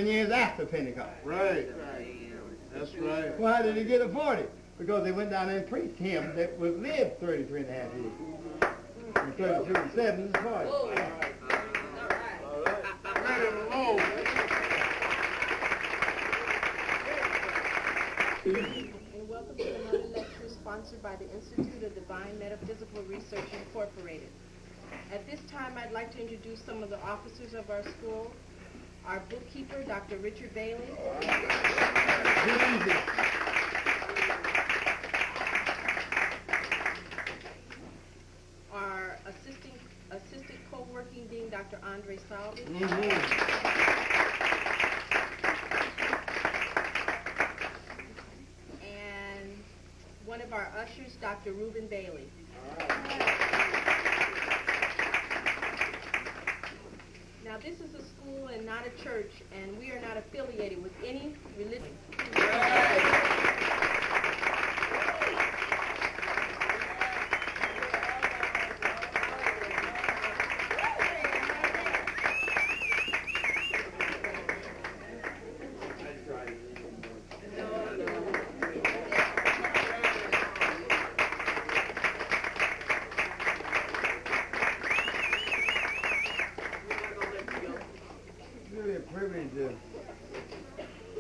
Years after Pentecost. Right. That's right. Well, how did he get a 40? Because they went down there and preached him that was lived 33 and a half years. And 33 and 7 is 40. All right. Let him alone. And welcome to another lecture sponsored by the Institute of Divine Metaphysical Research Incorporated. At this time, I'd like to introduce some of the officers of our school. Our bookkeeper, Dr. Richard Bailey. Our assistant co-working dean, Dr. Andre Salvi. And one of our ushers, Dr. Reuben Bailey. Now, this is a school and not a church, and we are not affiliated with any religion. Privilege to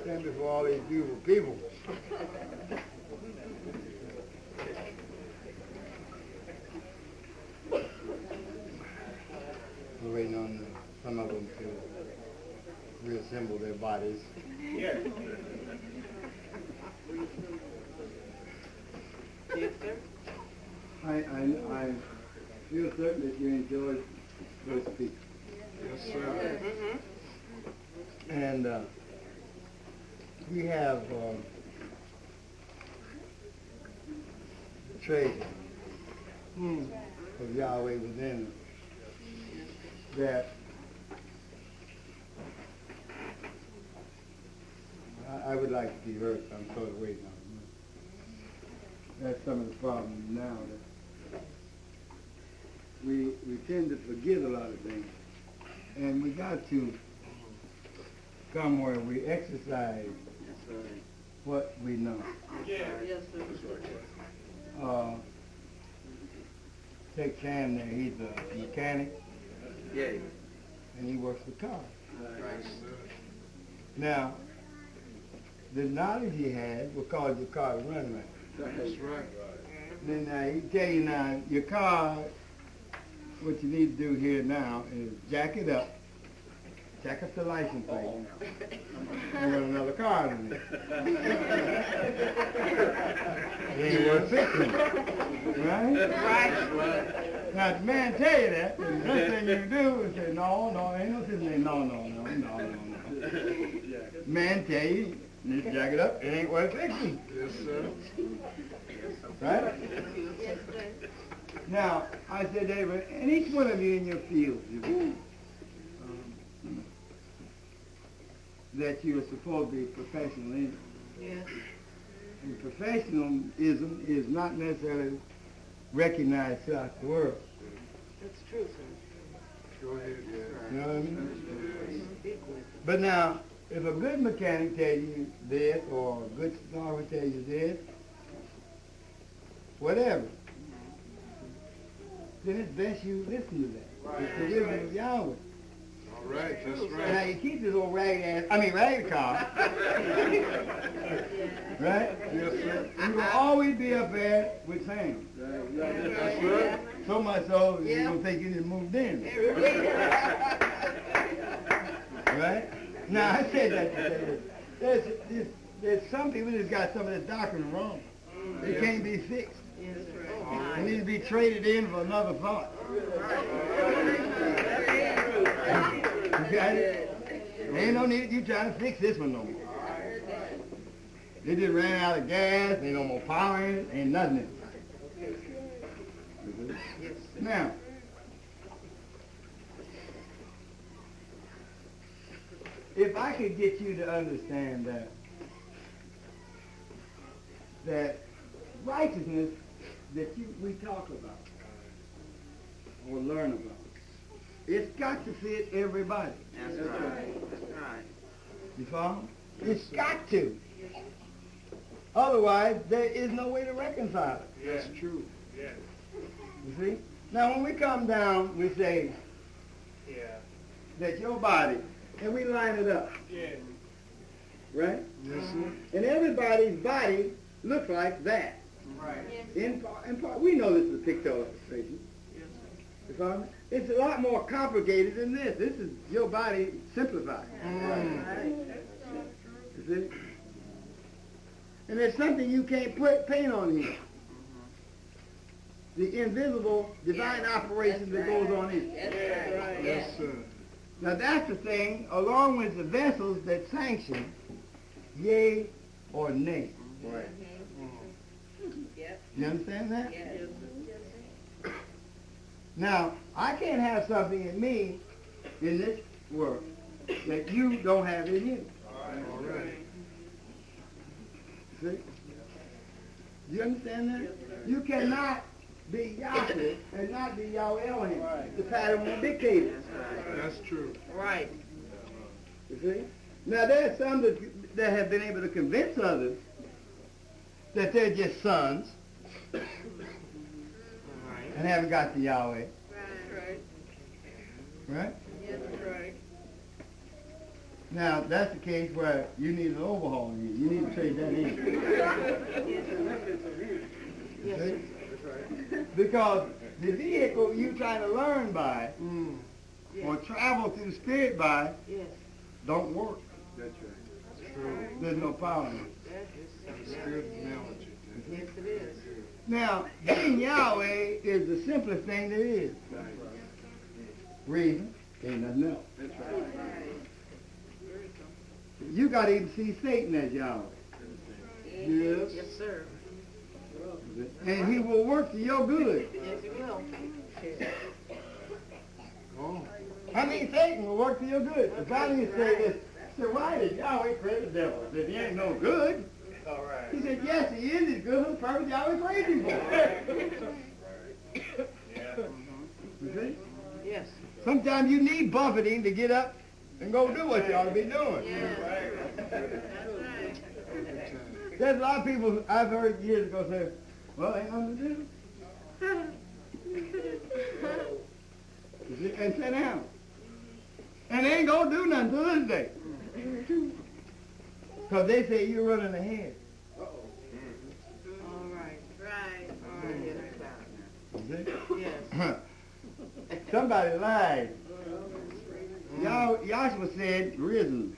stand before all these beautiful people. We're waiting on some of them to reassemble their bodies. Yeah. Yes, sir. I feel certain that you enjoyed those speeches. Yes, sir. And we have treasure of Yahweh within us that I would like to be heard. I'm sort of waiting on it. That's some of the problems now. That we tend to forget a lot of things, and we got to come where we exercise what we know. Yeah. Yes, sir. Take Sam there, he's a mechanic, Yeah. and he works with cars. Right. Now, the knowledge he has will cause your car to run right. That's right. Then he tell you now, your car, what you need to do here now is jack it up, jack up the license plate, and run another car in it. It ain't worth fixing, right? Right. Now, if the man tell you that, the first thing you do is say, no, ain't no fixing. No. Man tell you, you jack it up, it ain't worth fixing. Yes, sir. Right? Yes, sir. Now, I said, David, and each one of you in your field, that you're supposed to be professional in. Yes. And professionalism is not necessarily recognized throughout the world. That's true, sir. Go ahead, yeah. You know what I mean? But now, if a good mechanic tells you this, or a good photographer tells you this, whatever, then it's best you listen to that. It's the wisdom of Yahweh. All right, that's Now right. you keep this old ragged car, right? Yes, sir. You will always be up there with Sam. That's right. So much so, you're going to think you just moved in. Right? Now, I said that to say there's some people that's got some of this doctrine wrong. It can't be fixed. Yes, sir. It needs to be traded in for another thought. You got it? There ain't no need of you trying to fix this one no more. They just ran out of gas, ain't no more power in it, ain't nothing in it. Now, if I could get you to understand that righteousness that we talk about or learn about, it's got to fit everybody. That's right. That's right. You follow? It's got to. Otherwise, there is no way to reconcile it. That's true. Yes. You see? Now, when we come down, we say that your body, and we line it up. Yeah. Right? Yes, sir. And everybody's body looks like that. Right. In part, we know this is a pictorial illustration. You follow me? It's a lot more complicated than this. This is your body simplified. You see? And there's something you can't paint on here. The invisible divine operation that goes on in. Yes, sir. Now that's the thing, along with the vessels that sanction yea or nay. Right. You understand that? Now, I can't have something in me, in this work, that you don't have in you. All right. See? Do you understand that? You cannot be Yahweh and not be Yahweh Elohim. The pattern won't dictate it. That's true. Right. You see? Now, there are some that have been able to convince others that they're just sons and haven't got the Yahweh. Right. Right? Yes, right. Now, that's the case where you need an overhaul in you. You need to trade that in. Yes, See? sir. Because the vehicle you trying to learn by or travel through the spirit by Yes. don't work. That's right. True. There's no power in it. That's a good analogy. Yes, it is. Now, being Yahweh is the simplest thing there is. Reason, ain't nothing else. That's right. You got to even see Satan as Yahweh. Yes. Yes, sir. And he will work to your good. Yes, it will. Oh. I mean, Satan will work to your good. If I didn't say this, I said, why did Yahweh create the devil? I said, he ain't no good. All right. He said, yes, he is as good as the purpose Yahweh created him for. You see? Yes. Sometimes you need buffeting to get up and go do what you ought to be doing. Yes. That's right. There's a lot of people I've heard years ago say, well, ain't nothing to do. You see? And sit down. And they ain't going to do nothing to this day. Because they say you're running ahead. All right. Right. All right. You see? Yes. Somebody lied. Joshua said, risen.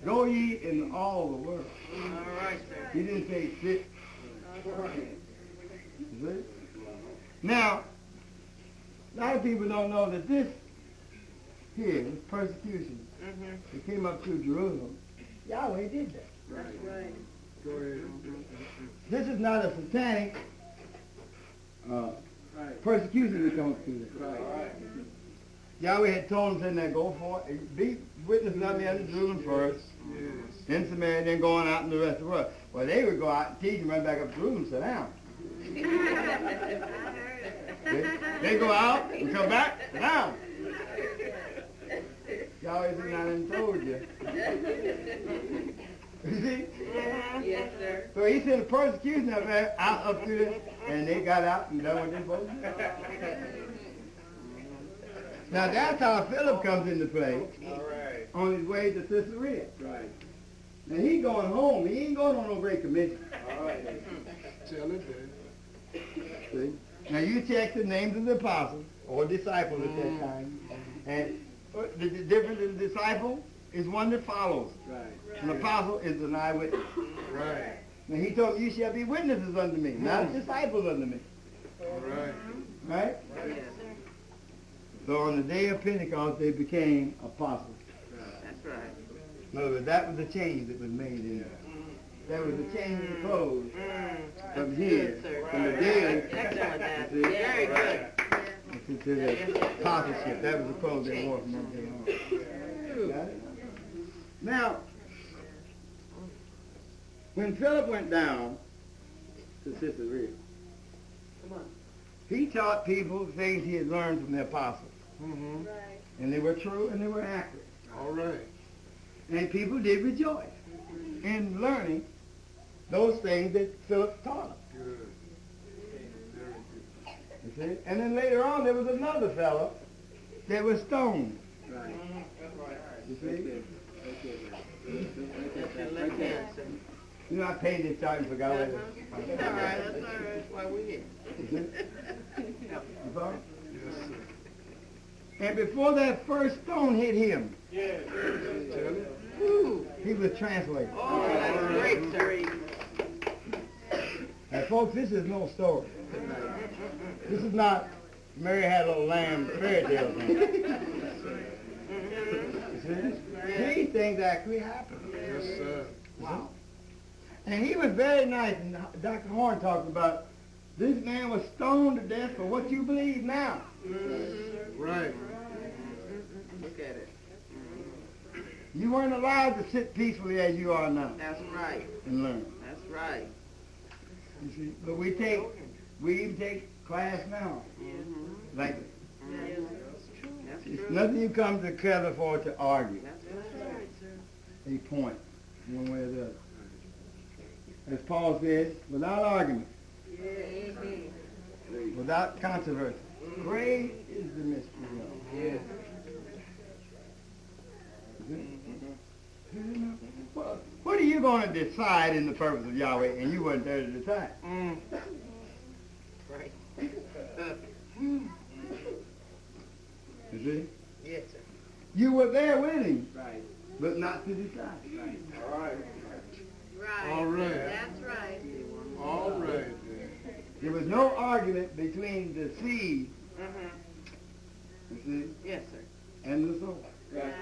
Go ye in all the world. All right, sir. He didn't say sit. You see? Now, a lot of people don't know that this here, this persecution that came up through Jerusalem, Yahweh did that. That's right. Go ahead. This is not a satanic persecution that comes through this. Yahweh had told him, saying that go for it, be witnesses of me unto Jerusalem first, in Samaria, then going out in the rest of the world. Well, they would go out and teach and run back up to Jerusalem and sit down. They go out and come back, sit down. Yahweh said, I done told you. You see? Yes, sir. So he sent a persecution up there, out up through there, and they got out and done what they supposed to do. Now that's how Philip comes into play on his way to Caesarea. Right. Now he going home. He ain't going on no great commission. All right. Tell it then. See? Now you check the names of the apostles or disciples at that time, and the difference in the disciple is one that follows. Right. An apostle is an eyewitness. Right. Now he told them, you shall be witnesses unto me, not disciples unto me. All right. Right? Yes, sir. So on the day of Pentecost, they became apostles. That's right. In other words, that was the change that was made in them. That was the change in clothes from here, from the daily, Excellent. see, Very good. to the apostleship. That was the clothes they wore from that day on. Got it? Now, when Philip went down to Caesarea, he taught people things he had learned from the apostles. Mm-hmm. And they were true and they were accurate. All right. And people did rejoice in learning those things that Philip taught them. Good. Very good. You see? And then later on, there was another fellow that was stoned. Right. You see? Left hand, sir. You know, I paid this time and forgot what it That's all right. That's all right. That's why we're here. You follow? Yes, sir. And before that first stone hit him, Tell it. Woo. he was translated. Oh, that's great, sir. Now, folks, this is no story. This is not Mary Had a Little Lamb fairy tale thing. You see? These things actually happened. Yes, sir. Wow. And he was very nice, and Dr. Horn talked about this man was stoned to death for what you believe now. Right. Look at it. You weren't allowed to sit peacefully as you are now That's right. and learn. That's right. You see? But we even take class now. Like, That's it's true. nothing you come together for to argue. That's right, sir. A point, one way or the other. As Paul said, without argument, without controversy. Great is the mystery of Yeah. What are you going to decide in the purpose of Yahweh, and you weren't there to decide? Right. You see? Yes, sir. You were there with him, Right. but not to decide. Right. All right. Right. All right. That's right. All right. There was no argument between the seed, you see, Yes, sir. and the soul. Right.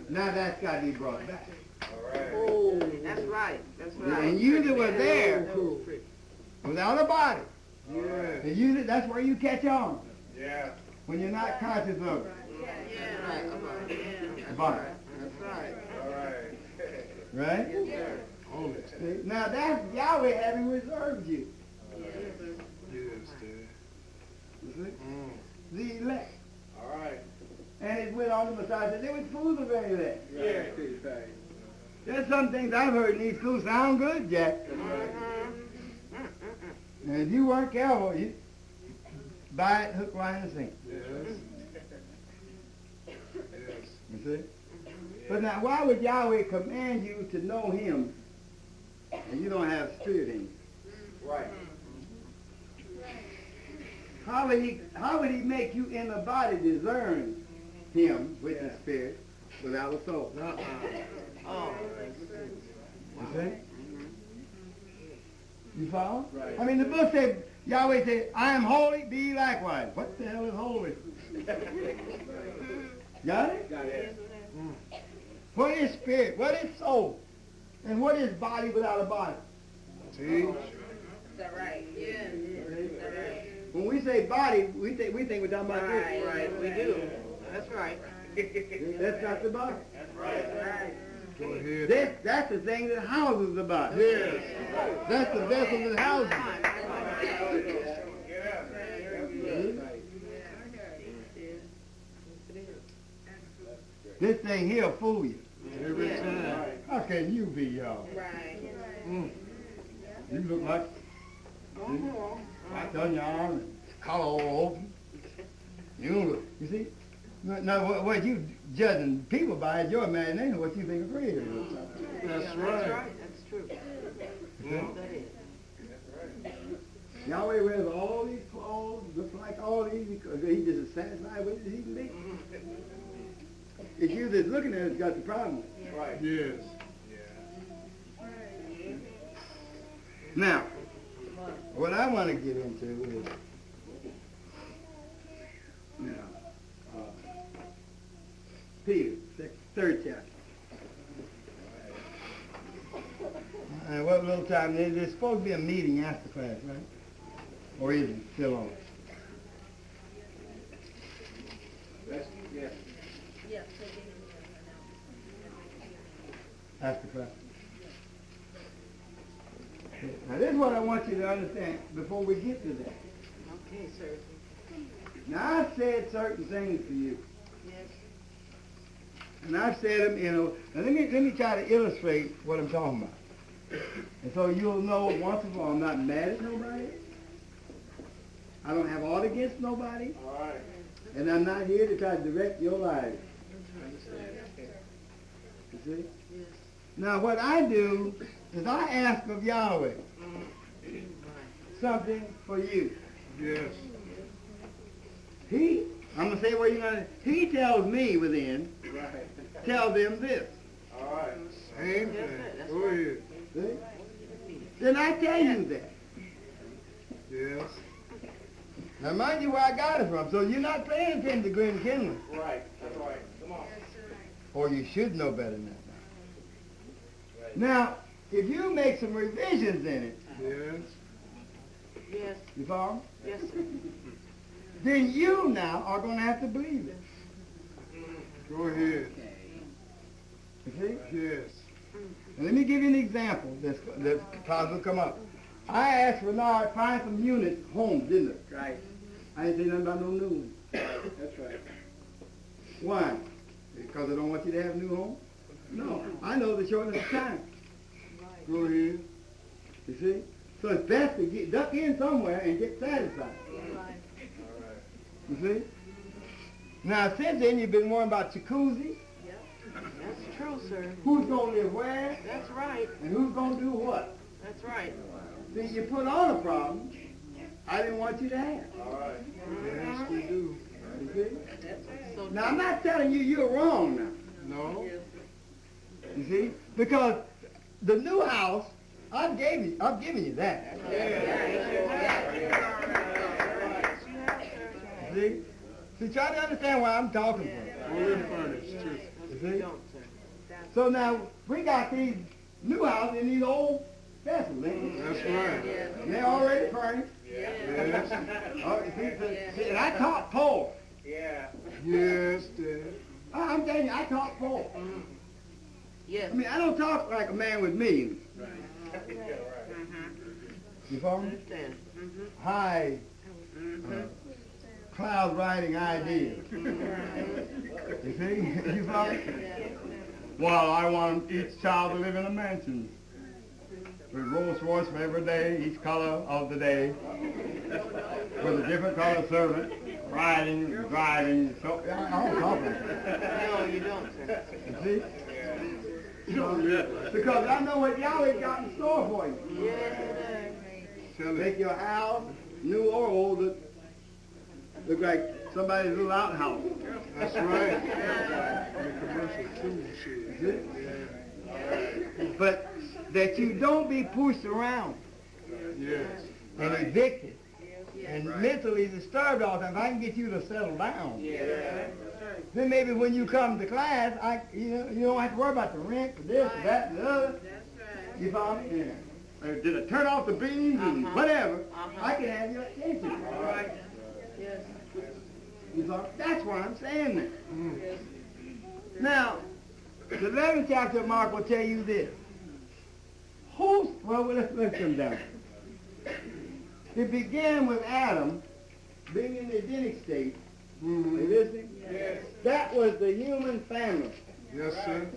Now that's got to be brought back. Oh, that's right. That's right. And you that were there That was pretty. without a body, Yeah. and you that's where you catch on, Yeah. when you're not conscious of it. Yeah. Right. That's Body. right. That's right. All right. Right? Yes, sir. Hold it. See? Now that's Yahweh having reserved you. Yes, sir. Yes, Dad. You see? Mm. The elect. All right. And it went on to Messiah said, they was fools of any of that. Yeah. There's some things I've heard in these schools sound good, Jack. And if you weren't careful, you buy it hook, line, and sinker. Yes. Yes. You see? But now, why would Yahweh command you to know him and you don't have spirit in you? Right. How would he make you in the body discern him with the spirit without a soul? Oh. You see? You follow? Right. I mean, the book said, Yahweh said, I am holy, be ye likewise. What the hell is holy? Got it? Got it. What is spirit? What is soul? And what is body without a body? Teach. Is that right? Yeah. Is that right? When we say body, we think we're talking about Right. this. Right. We do. That's right. That's not the body. Right. Go ahead. That's the thing that houses the body. Yes. That's the vessel that houses it. This thing here will fool you. Every time. How can you be y'all? Right. Mm. You look like right on your arm and collar all open. You don't look. You see? Now, what you judging people by is your imagination, what you think of creator is. That's That's right. right. That's true. Mm. That is. Yahweh wears all these clothes, looks like all these, because he's just as satisfied with it as he can be. It's you that's looking at it that's got the problem. Right. Yes. Now, what I want to get into is, Peter, third chapter. And what little time, there's supposed to be a meeting after class, right? Or is it still on? Yes. Yes. After class. Now this is what I want you to understand before we get to that. Okay, sir. Now, I've said certain things to you. Yes. And I've said them, you know, and let me try to illustrate what I'm talking about. And so you'll know once and for all, I'm not mad at nobody. I don't have aught against nobody. All right. And I'm not here to try to direct your life. You see? Yes. Now what I do is I ask of Yahweh something for you. Yes. I'm going to say what you're going to, he tells me within, Right. tell them this. All right. Same Yes, thing. sir. That's Go right. ahead. See? Then I tell you that. Yes. Now mind you where I got it from. So you're not paying attention to Green Kinley. Right. That's right. Come on. Or you should know better than that. Now, if you make some revisions in it, Yes. Yes. you follow me? Yes, sir. Then you now are going to have to believe it. Go ahead. You see? Yes. And let me give you an example that probably will come up. I asked Renard find some units home, didn't I? Right. I didn't say nothing about no new ones. That's right. Why? Because I don't want you to have a new home? No. I know the shortness of time. Go ahead. You see? So it's best to duck in somewhere and get satisfied. You see? Now, since then, you've been worrying about jacuzzi, That's true, sir. who's going to live where, That's right. and who's going to do what. That's right. See, you put on a problem I didn't want you to have. All right. Yes, we do. You see? So Now, I'm not telling you you're wrong now. No. You see? Because the new house, I've given you that. See? See, try to understand where I'm talking from. Fully furnished, too. You see? don't, sir. So now, we got these new houses in these old vessels. That's right. And they're already furnished. Yes. Oh, see, and I taught Paul. Yes, Dad. I'm telling you, I taught Paul. Yes. I mean, I don't talk like a man with me. You follow me? Understand. High cloud riding ideas. You see? You follow me? Well, I want each child to live in a mansion with Rolls Royce for every day, each color of the day, with a different color servant, riding, driving. So I don't talk like that. No, you don't, sir. You see? Because I know what Yahweh got in store for you. Yes, Tell Make it. your house, new or old, look like somebody's little outhouse. That's right. The commercial tool shit. But that you don't be pushed around Yes. and evicted and mentally disturbed all the time. If I can get you to settle down, then maybe when you come to class, you don't have to worry about the rent, for this, for that, and the other. You follow me? Yeah. Did I turn off the beans and whatever? I can have your attention. All right. yes. You follow? That's what I'm saying there. Now, the 11th chapter of Mark will tell you this. Well, let's come down. It began with Adam being in the Edenic state. Are you listening? Yes. That was the human family. Yes, sir.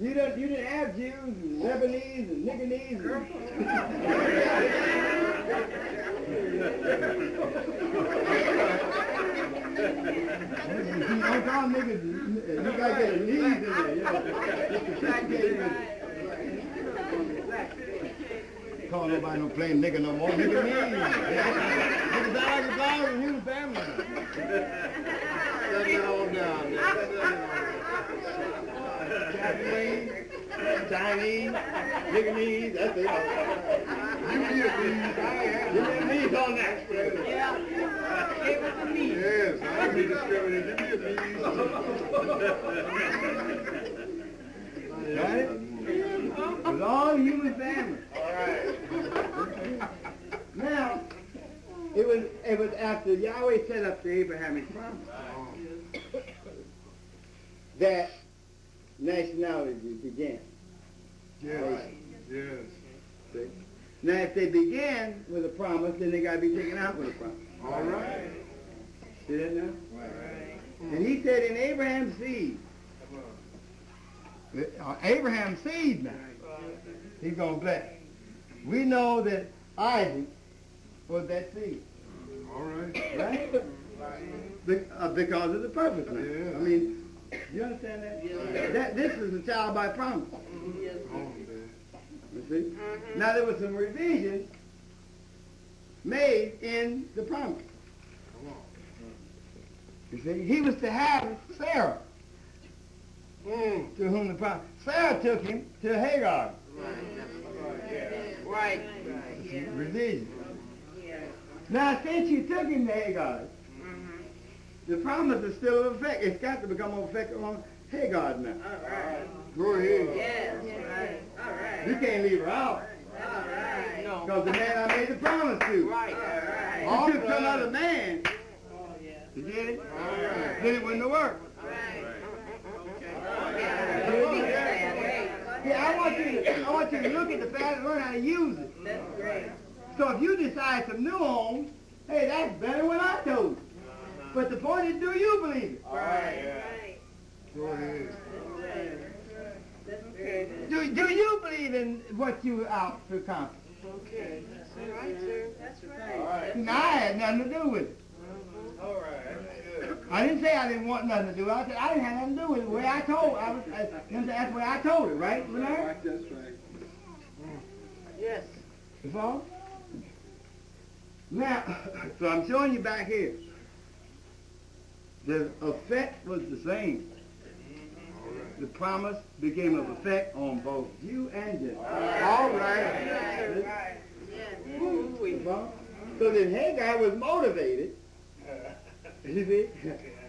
You didn't have Jews and Lebanese and Nicanese. You don't call niggas, you gotta get a knees in there, Call nobody no plain nigga no more. Nigga mean. Niggas sound like a flower in human family. Shut it all down. Japanese, Chinese, Vietnamese, that's it. You Vietnamese. You Vietnamese on that. Give it to me. Yes, I be discriminated. You Vietnamese. Got it? It was all human family. All right. Now, it was after Yahweh set up the Abrahamic promise that nationality began. Yes. Yes. See? Now, if they began with a promise, then they got to be taken out with a promise. All right. See that now? Right. And he said in Abraham's seed. Abraham's seed now. He's going to bless. We know that Isaac was that seed. All right. Right? Because of the purpose now. Yeah. I mean, you understand that? Yes. This is a child by promise. Yes. You see? Now there was some revisions made in the promise. Come on. You see? He was to have Sarah, to whom the promise. Sarah took him to Hagar. Right. Revision. Now since you took him to Hagar, the promise is still in effect. It's got to become effective on Hagar now. All right. Go ahead. Yes. Right. All right. You can't leave her out. All right. No. Because the man I made the promise to. Right. All right. If you took some other man Oh, yeah. to get it, All right. then it wouldn't have worked. Right. Yeah, I want you to look at the fact and learn how to use it. That's great. So if you decide some new homes, hey, that's better than what I told you. But the point is, do you believe it? Right. Go ahead. That's very good. Do you believe in what you out to accomplish? Okay. That's right, sir. That's right. Now, I had nothing to do with it. All right. I didn't say I didn't want nothing to do. I said I didn't have nothing to do with it. The way I told, that's the way I told it, right, Bernard? That's right. Yes. That's all. Now, so I'm showing you back here. The effect was the same. The promise became of effect on both you and Jeff. All right. So then Hagar was motivated, you see,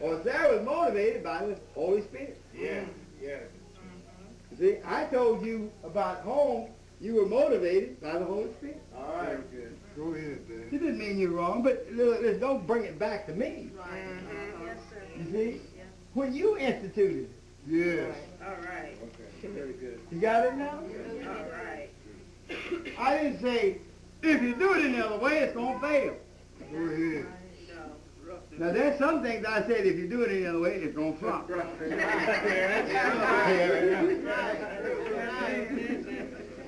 or Sarah was motivated by the Holy Spirit. Yeah. Yeah. You see, I told you about home, you were motivated by the Holy Spirit. All right. Good. Go ahead, Dan. It didn't mean you're wrong, but don't bring it back to me. Yes, sir. You see, when you instituted it, Yes. All right. Okay. Very good. you got it now? All right. I didn't say, if you do it any other way, it's going to fail. Go ahead. Now, there's some things I said, if you do it any other way, it's going to flop.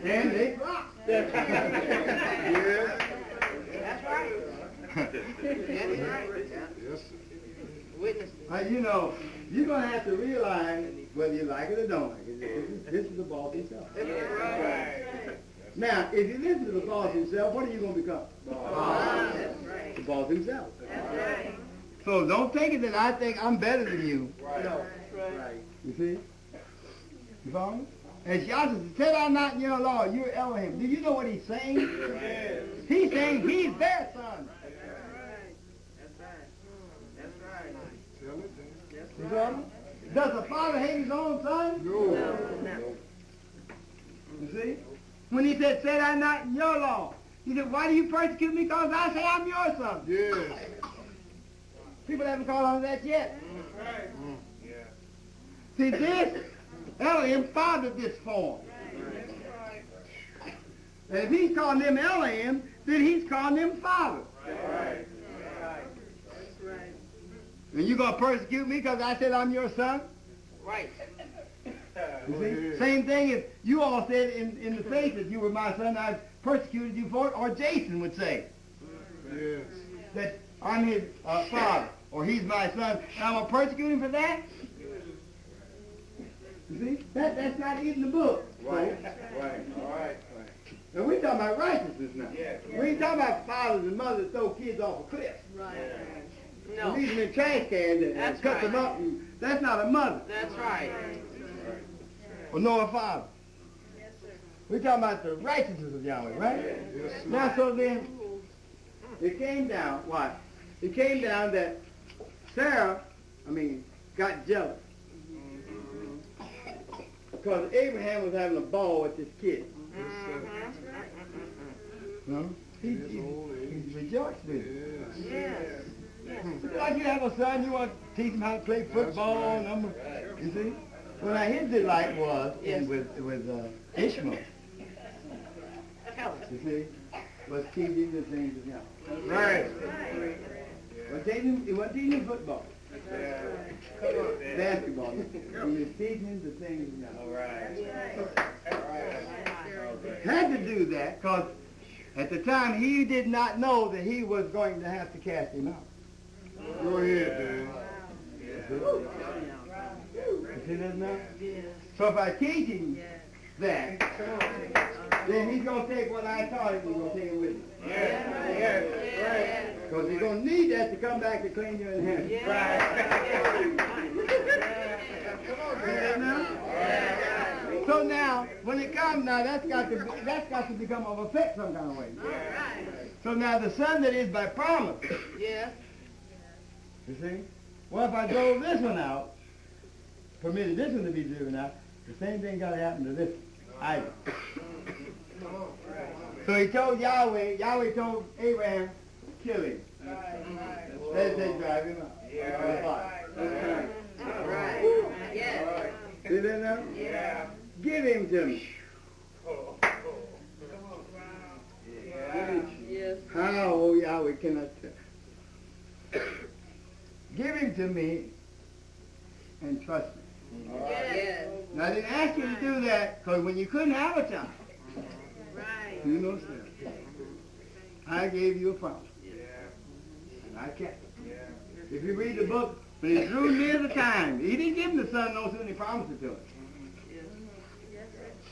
And they flop. Yes. That's right. That's right. Yes, sir. Witness. You know, you're going to have to realize whether you like it or don't like it. This is the boss himself. Right. Now, if you listen to the boss himself, what are you going to become? That's right. The boss himself. That's right. So don't think it that I think I'm better than you. Right. No. Right. You see? You follow me? As Yahshua said, I'm not in your law, you're Elohim. Do you know what he's saying? Yes. He's saying he's their son. Tell it, Dan. You follow me? Does the father hate his own son? No. You see? When he said I not in your law, he said, why do you persecute me? Because I say I'm your son. Yes. People haven't called on that yet. Yeah. See, this, Elohim fathered this form. And if he's calling them Elohim, then he's calling them father. Right. That's right. And you going to persecute me because I said I'm your son? Right. You see? Same thing if you all said in the faith that you were my son, I persecuted you for it, or Jason would say Yes. that I'm his father, or he's my son, and I'm going to persecute him for that? You see? That's not in the book. Right. Right. All right. And we're talking about righteousness now. Yeah. We ain't talking about fathers and mothers throw kids off a cliff. Right. And No. leave them in trash cans and That's cut right. them up. And that's not a mother That's right. or nor a father. Yes, sir. We're talking about the righteousness of Yahweh, right? Yes, sir. Now, so then, it came down, what? It came down that Sarah, got jealous. Because Abraham was having a ball with this kid. Yes, sir. No? He old age. rejoiced with it. Yes. Yes. Like you have a son, you want to teach him how to play football. You see? Well, now his delight was with Ishmael. Tell us. You see? Was keeping the things of Yahweh. Right. He wasn't teaching him football. Basketball. He was teaching the things now. All right. Had to do that because at the time he did not know that he was going to have to cast him out. Go ahead, Dan. You see that now? So if I teach him that, then he's going to take what I taught him and he's going to take it with him. Because he's going to need that to come back to claim your inheritance. See that now? So now, when it comes now, that's got to become of effect some kind of way. So now the son that is by promise. Yeah. You see? Well, if I drove this one out, permitted this one to be driven out, the same thing got to happen to this Isaac. So he told Yahweh told Abraham, kill him. They drive him out. See that now? Yeah. Give him to me. Yes. How, oh Yahweh, can I tell? Give him to me and trust me. Yes. Now I didn't ask you to do that because when you couldn't have a child, Right. you know, sir, I gave you a promise. And I kept it. If you read the book, when he drew near the time, he didn't give him the son no sooner he promised it to him.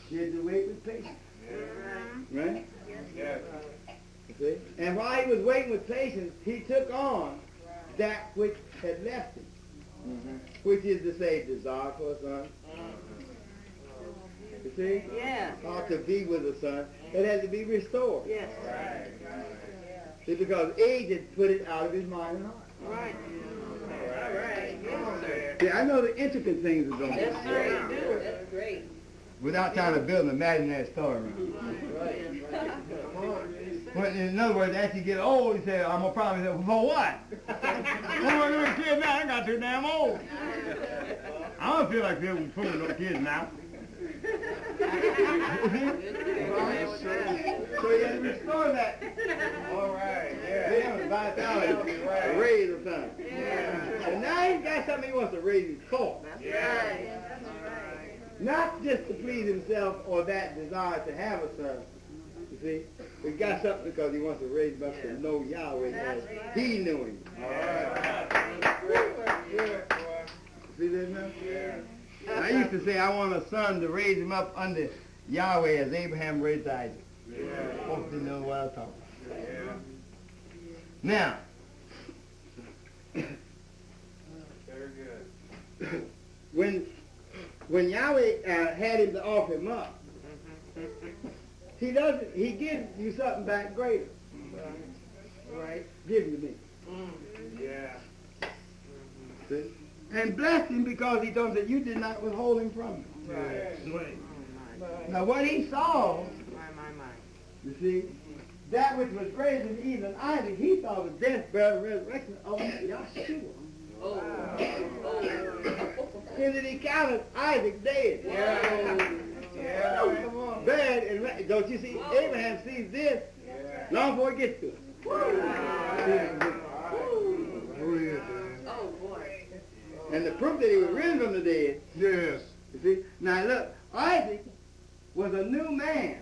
He had to wait with patience. Right? Yes. You see? And while he was waiting with patience, he took on that which had left him. Which is to say, desire for a son. You see? Yeah. Ought to be with a son. It had to be restored. Yes. See, because age had put it out of his mind and heart. Right. All right. Yes, sir. See, I know the intricate things that don't Yes, sir, you do. That's great. without trying to build an imaginary story around it. But in other words, as you get old, you say, I'm going to promise you, for what? I'm going to kid now, I got too damn old. I don't feel like fooling no kids now. So you have to restore that. All right, yeah. Damn, vitality. Raise the son. And now he's got something he wants to raise him for. Yeah. Not just to please himself or that desire to have a son. You see? He got something because he wants to raise him up to know Yahweh as he knew him. All right. See that now? Yeah. I used to say I want a son to raise him up under Yahweh as Abraham raised Isaac. Yeah. Folks didn't know what I was talking about. Yeah. Now, Very good. when Yahweh had him to offer him up, he gives you something back greater. Right? Give him to me. Yeah. See? And blessed him because he told him that you did not withhold him from him. Right. Now what he saw, you see, that which was greater than even Isaac, he saw the death, burial, and resurrection of Yahshua. And that he counted Isaac dead. Yeah. Yeah. Bad and don't you see? Abraham sees this long before he gets to it. Oh, boy. And the proof that he was risen from the dead. Yes. You see? Now look, Isaac was a new man.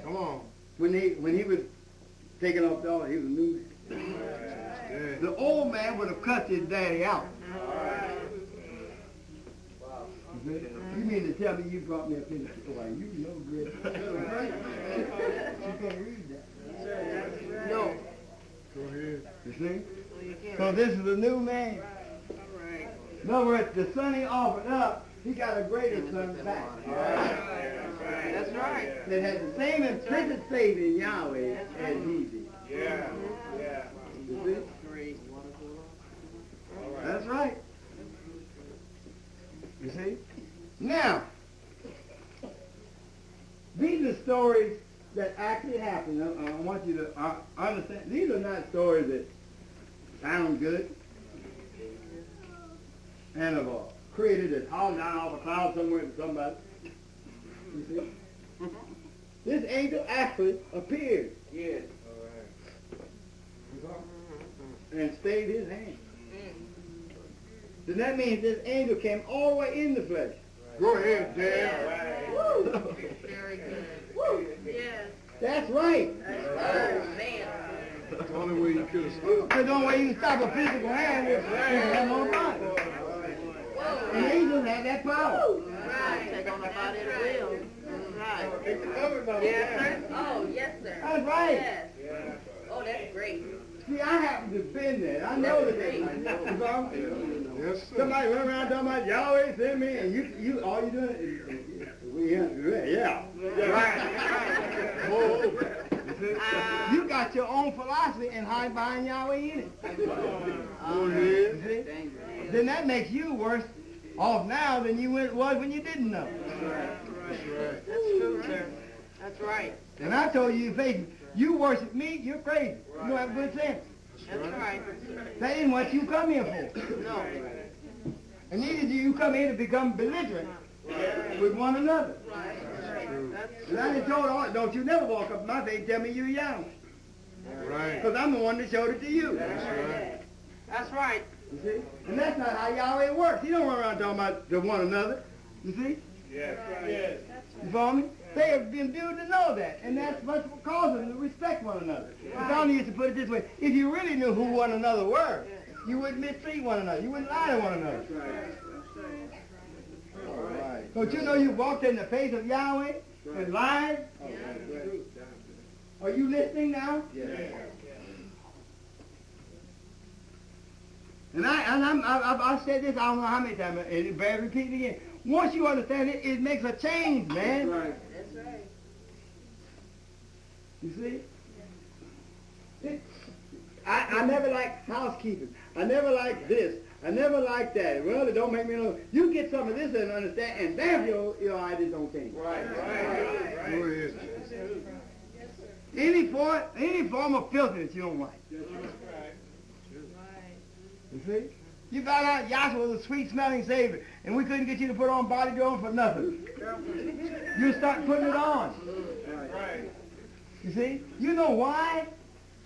Come on. When he was taken off the altar, he was a new man. Yeah. The old man would have cut his daddy out. You see? You mean to tell me you brought me a picture? Why, you know good. You can't read that. No. Go ahead. You see? So this is a new man. In other words, the son he offered up, he got a greater son back. That's right. That had the same implicit faith in Yahweh as he did. Yeah. Yeah. You see? All right. That's right. You see? Now, these are stories that actually happened. I want you to understand. These are not stories that sound good and of a creator that's hauled down off a cloud somewhere to somebody. You see? This angel actually appeared. Yes. All and stayed his hand. Then that means this angel came all the way in the flesh. Go ahead, Dad. Woo! Very good. Woo! Yes. That's right. Oh, man. That's the only way you could have stopped. Because the only way you can stop a physical hand is to have no body. And angels have that power. Right. Take on a body at will. Right. Take the cover now. Yes, sir. Oh, yes, sir. That's right. Yes. Oh, that's great. See, I happen to have been there. I know that they Yes, sir. somebody run around talking about Yahweh send me, and you all you doing is yeah. Right. Oh, You got your own philosophy and hide behind Yahweh in it. go ahead. See? Then that makes you worse off now than you was when you didn't know. That's right. That's true, sir. That's right. And I told you, if you worship me, you're crazy. You don't have good sense. That's right. That ain't what you come here for. No. And neither do you come here to become belligerent with one another. And I done told all, don't you never walk up in my face and tell me you're young. Right. Because I'm the one that showed it to you. That's right. That's right. You see? And that's not how Yahweh works. He don't run around talking about to one another. You see? Yes. Yes. You follow me? They have been built to know that. And that's what causes them to respect one another. If I only used to put it this way, if you really knew who one another were, you wouldn't mistreat one another. You wouldn't lie to one another. All right. Don't you know you walked in the face of Yahweh and lied? Are you listening now? Yes. And I've said this I don't know how many times, and it bears repeating again. Once you understand it, it makes a change, man. That's right. You see? I never liked housekeeping. I never liked this. I never liked that. Well, it don't make me know. You get some of this and understand, and damn your ideas don't change. Right. Go ahead. Any form of filthiness you don't like. You see? You found out Yahshua was a sweet-smelling Savior, and we couldn't get you to put on body deodorant for nothing. You start putting it on. Right. You see? You know why?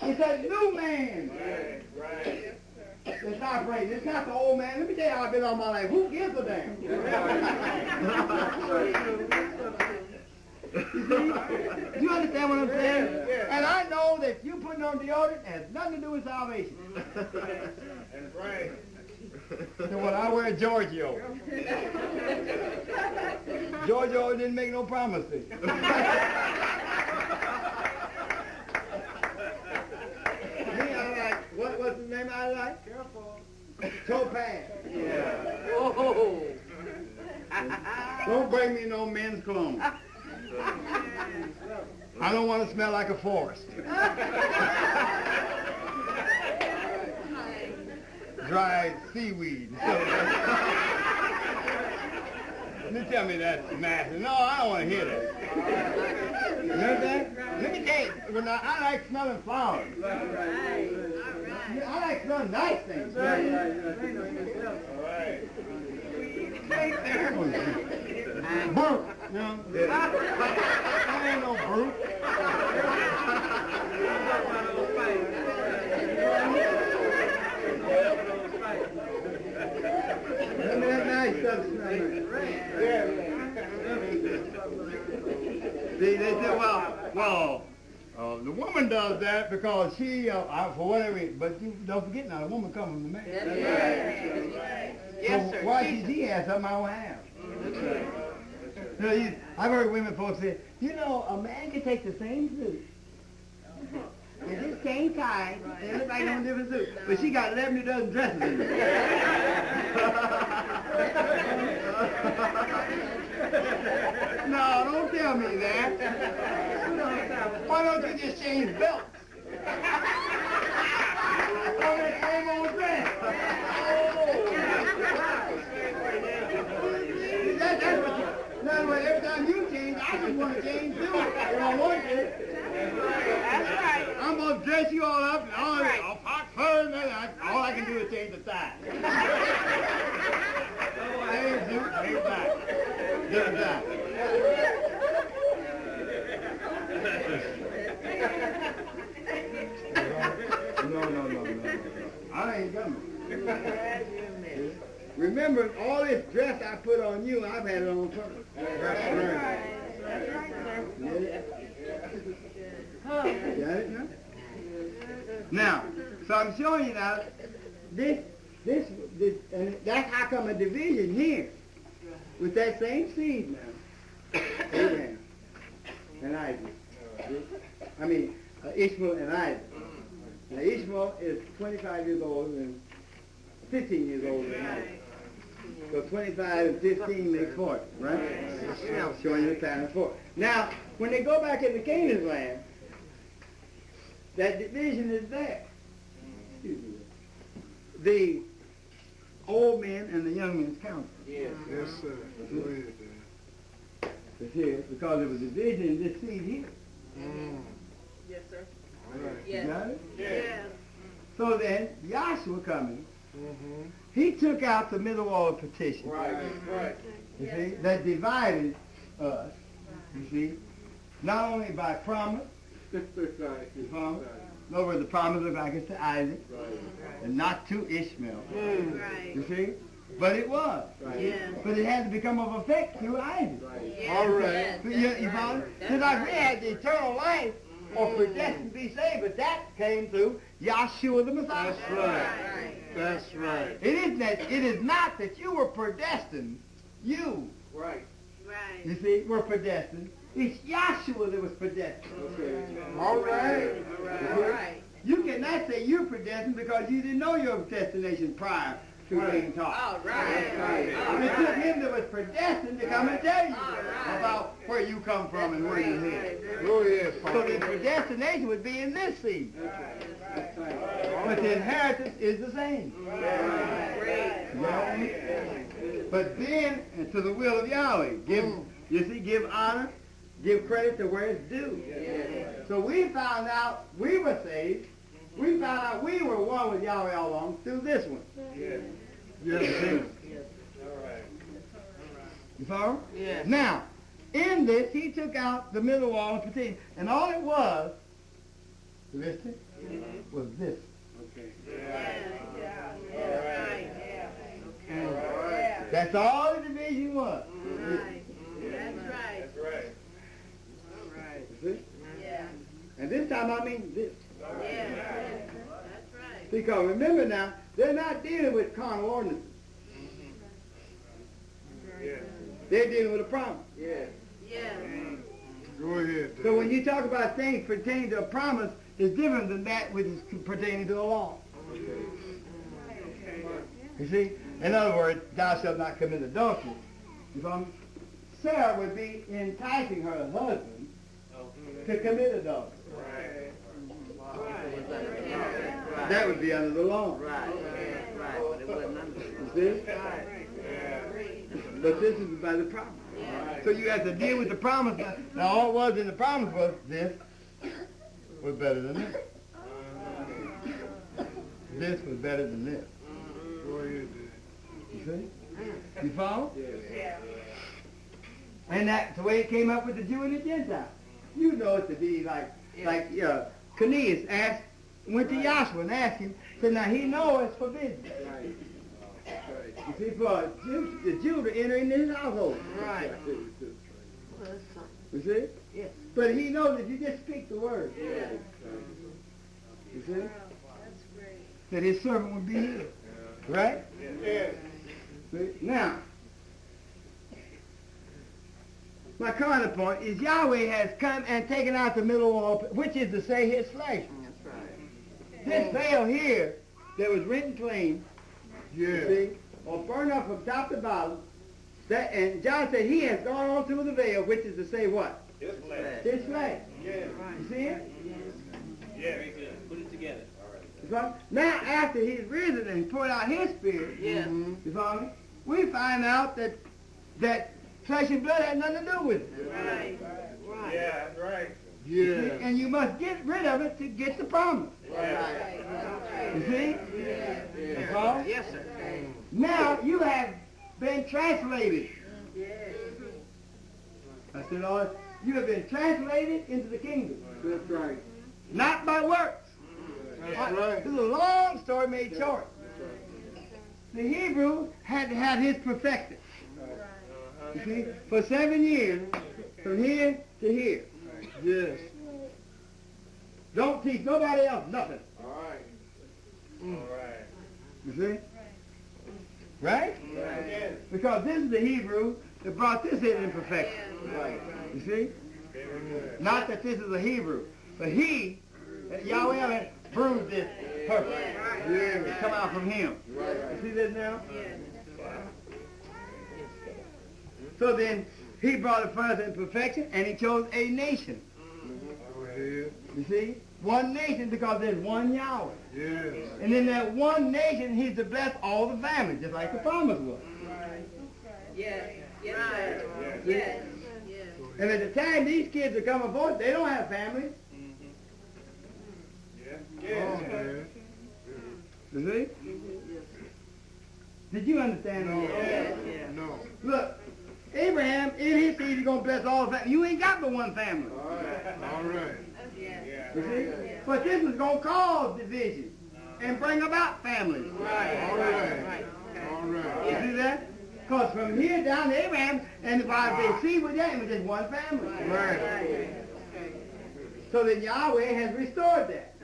It's that new man Right. that's operating. It's not the old man. Let me tell you how I've been all my life. Who gives a damn? You see? You understand what I'm saying? And I know that you putting on deodorant has nothing to do with salvation. That's right. So when I wear Giorgio. Giorgio didn't make no promises. Me, I like, what's the name I like? Careful. Topaz. Yeah. Oh. Don't bring me no men's cologne. I don't want to smell like a forest. Dry seaweed. You tell me that's massive. No, I don't want to hear that. You understand? Let me tell you, I like smelling flowers. I like smelling nice things. All right. Brute, you know? That ain't no brute. Remember that nice stuff smelling. See, they said, well, the woman does that because she, for whatever reason, but you don't forget now, the woman comes from the man. That's right. Yes, sir. Why should she have something I don't have? You know, I've heard women folks say, you know, a man can take the same suit and just can't tie and it look like on a different suit, but she got 11 dozen dresses in it. No, don't tell me that. Why don't you just change belts? On that same old dress. That's what you, in other words, every time you change, I just want to change too. If I want to. That's right. I'm going to dress you all up and all pop fur and all I can do is change the tie. Same suit, same tie. Different tie. No. I ain't coming. Remember, all this dress I put on you, I've had it on first. That's right. Got it now? Now, so I'm showing you now, this, and that's how come a division here, with that same seed now, Abraham and Isaac. I mean, Ishmael and Isaac. Now, Ishmael is 25 years old and 15 years older than Isaac. So 25 and 15 make 40, right? Showing you the pattern of 4. Now, when they go back into Canaan's land, that division is there. Excuse me. The old men and the young men's council. Yes, sir. Go ahead, Dad. It's here because there was a division in this seed here. Yes, sir. All right. You Yes. got it? Yes. So then, Joshua coming, he took out the middle wall of partition. Right. You see, that divided us. You see, not only by promise, no, where the promise of back is to Isaac, and not to Ishmael. Right. You see, but it was. Yes. But it had to become of effect through Isaac. Yes. All right. Yes. You follow? Just like we had the eternal life or predestined to be saved, but that came through Yahshua the Messiah. That's right. That's right. It is not that you were predestined. You, Right. Right. you see, were predestined. It's Yahshua that was predestined. All right. All right. You cannot say you're predestined because you didn't know your destination prior to being taught. All right. It took him that was predestined to come and tell you about where you come from and where you're headed. Go ahead, So the Papa. predestination would be in this seed. But the inheritance is the same. You know? But then, and to the will of Yahweh, give honor, give credit to where it's due. So we found out we were saved. We found out we were one with Yahweh all along through this one. Yes. You follow? Yes. Now, in this, he took out the middle wall of partition. And all it was, listen, was this. That's all the division was. That's right. You see? Yeah. And this time I mean this. Yeah. That's right. Because remember now, they're not dealing with carnal ordinances. They're dealing with a promise. Yeah. Go ahead, Dad. So when you talk about things pertaining to a promise, it's different than that which is pertaining to the law. You see? In other words, thou shalt not commit adultery. You follow me? Sarah would be enticing her husband to commit adultery. That would be under the law. But it wasn't under. You see? But this is by the promise. So you have to deal with the promise. Now all it was in the promise was this was better than this. This was better than this. Go ahead, Dad. You see? You follow? And that's the way it came up with the Jew and the Gentile. You know it to be like Cornelius went to Joshua and asked him, said, now he knows it's forbidden. You see, for the Jew to enter into his household. Right. You see? Yes. But he knows if you just speak the word. You see? That his servant would be healed. Right? Yes. See? Now, my counterpoint is Yahweh has come and taken out the middle wall, which is to say his flesh. That's right. This veil here that was written clean, Yes. see, or burned up from top to bottom, that, and John said he has gone on through the veil, which is to say what? His flesh. His flesh. Yes. You see it? Yes. Very good. Put it together. You follow? Now, after he's risen and poured out his spirit, Yes. you follow me? We find out that flesh and blood had nothing to do with it. Right. Right. Yeah, that's right. See? Yeah. And you must get rid of it to get the promise. You see? You follow? Yes, sir. Now you have been translated. I said, Lord, you have been translated into the kingdom. That's right. Not by works. That's right. This is a long story made short. The Hebrew had to have his perfected. You see, for 7 years, from here to here. Yes. Don't teach nobody else nothing. All right. All right. You see? Right? Right. Because this is the Hebrew that brought this in perfection. Right. You see? Very good. Not that this is a Hebrew, but he, Yahweh, proved this perfect. Yeah. Come out from him. Right. You see this now? So then, he brought it first in perfection, and he chose a nation. Go ahead. You see? One nation because there's one Yahweh. Yes. And in that one nation, he's to bless all the families, just like the promise was. Yes. Yes, sir. Yes. Yes. Yes. And at the time these kids are coming forth, they don't have families. Yes. Yes. You see? Did you understand No. that? No. Look, Abraham, in his seed, he's going to bless all the families. You ain't got but one family. All right. All right. You see? But this is going to cause division and bring about families. All right. All right. You see that? Because from here down to Abraham, and by they see with that, it was just one family. Right. So then Yahweh has restored that.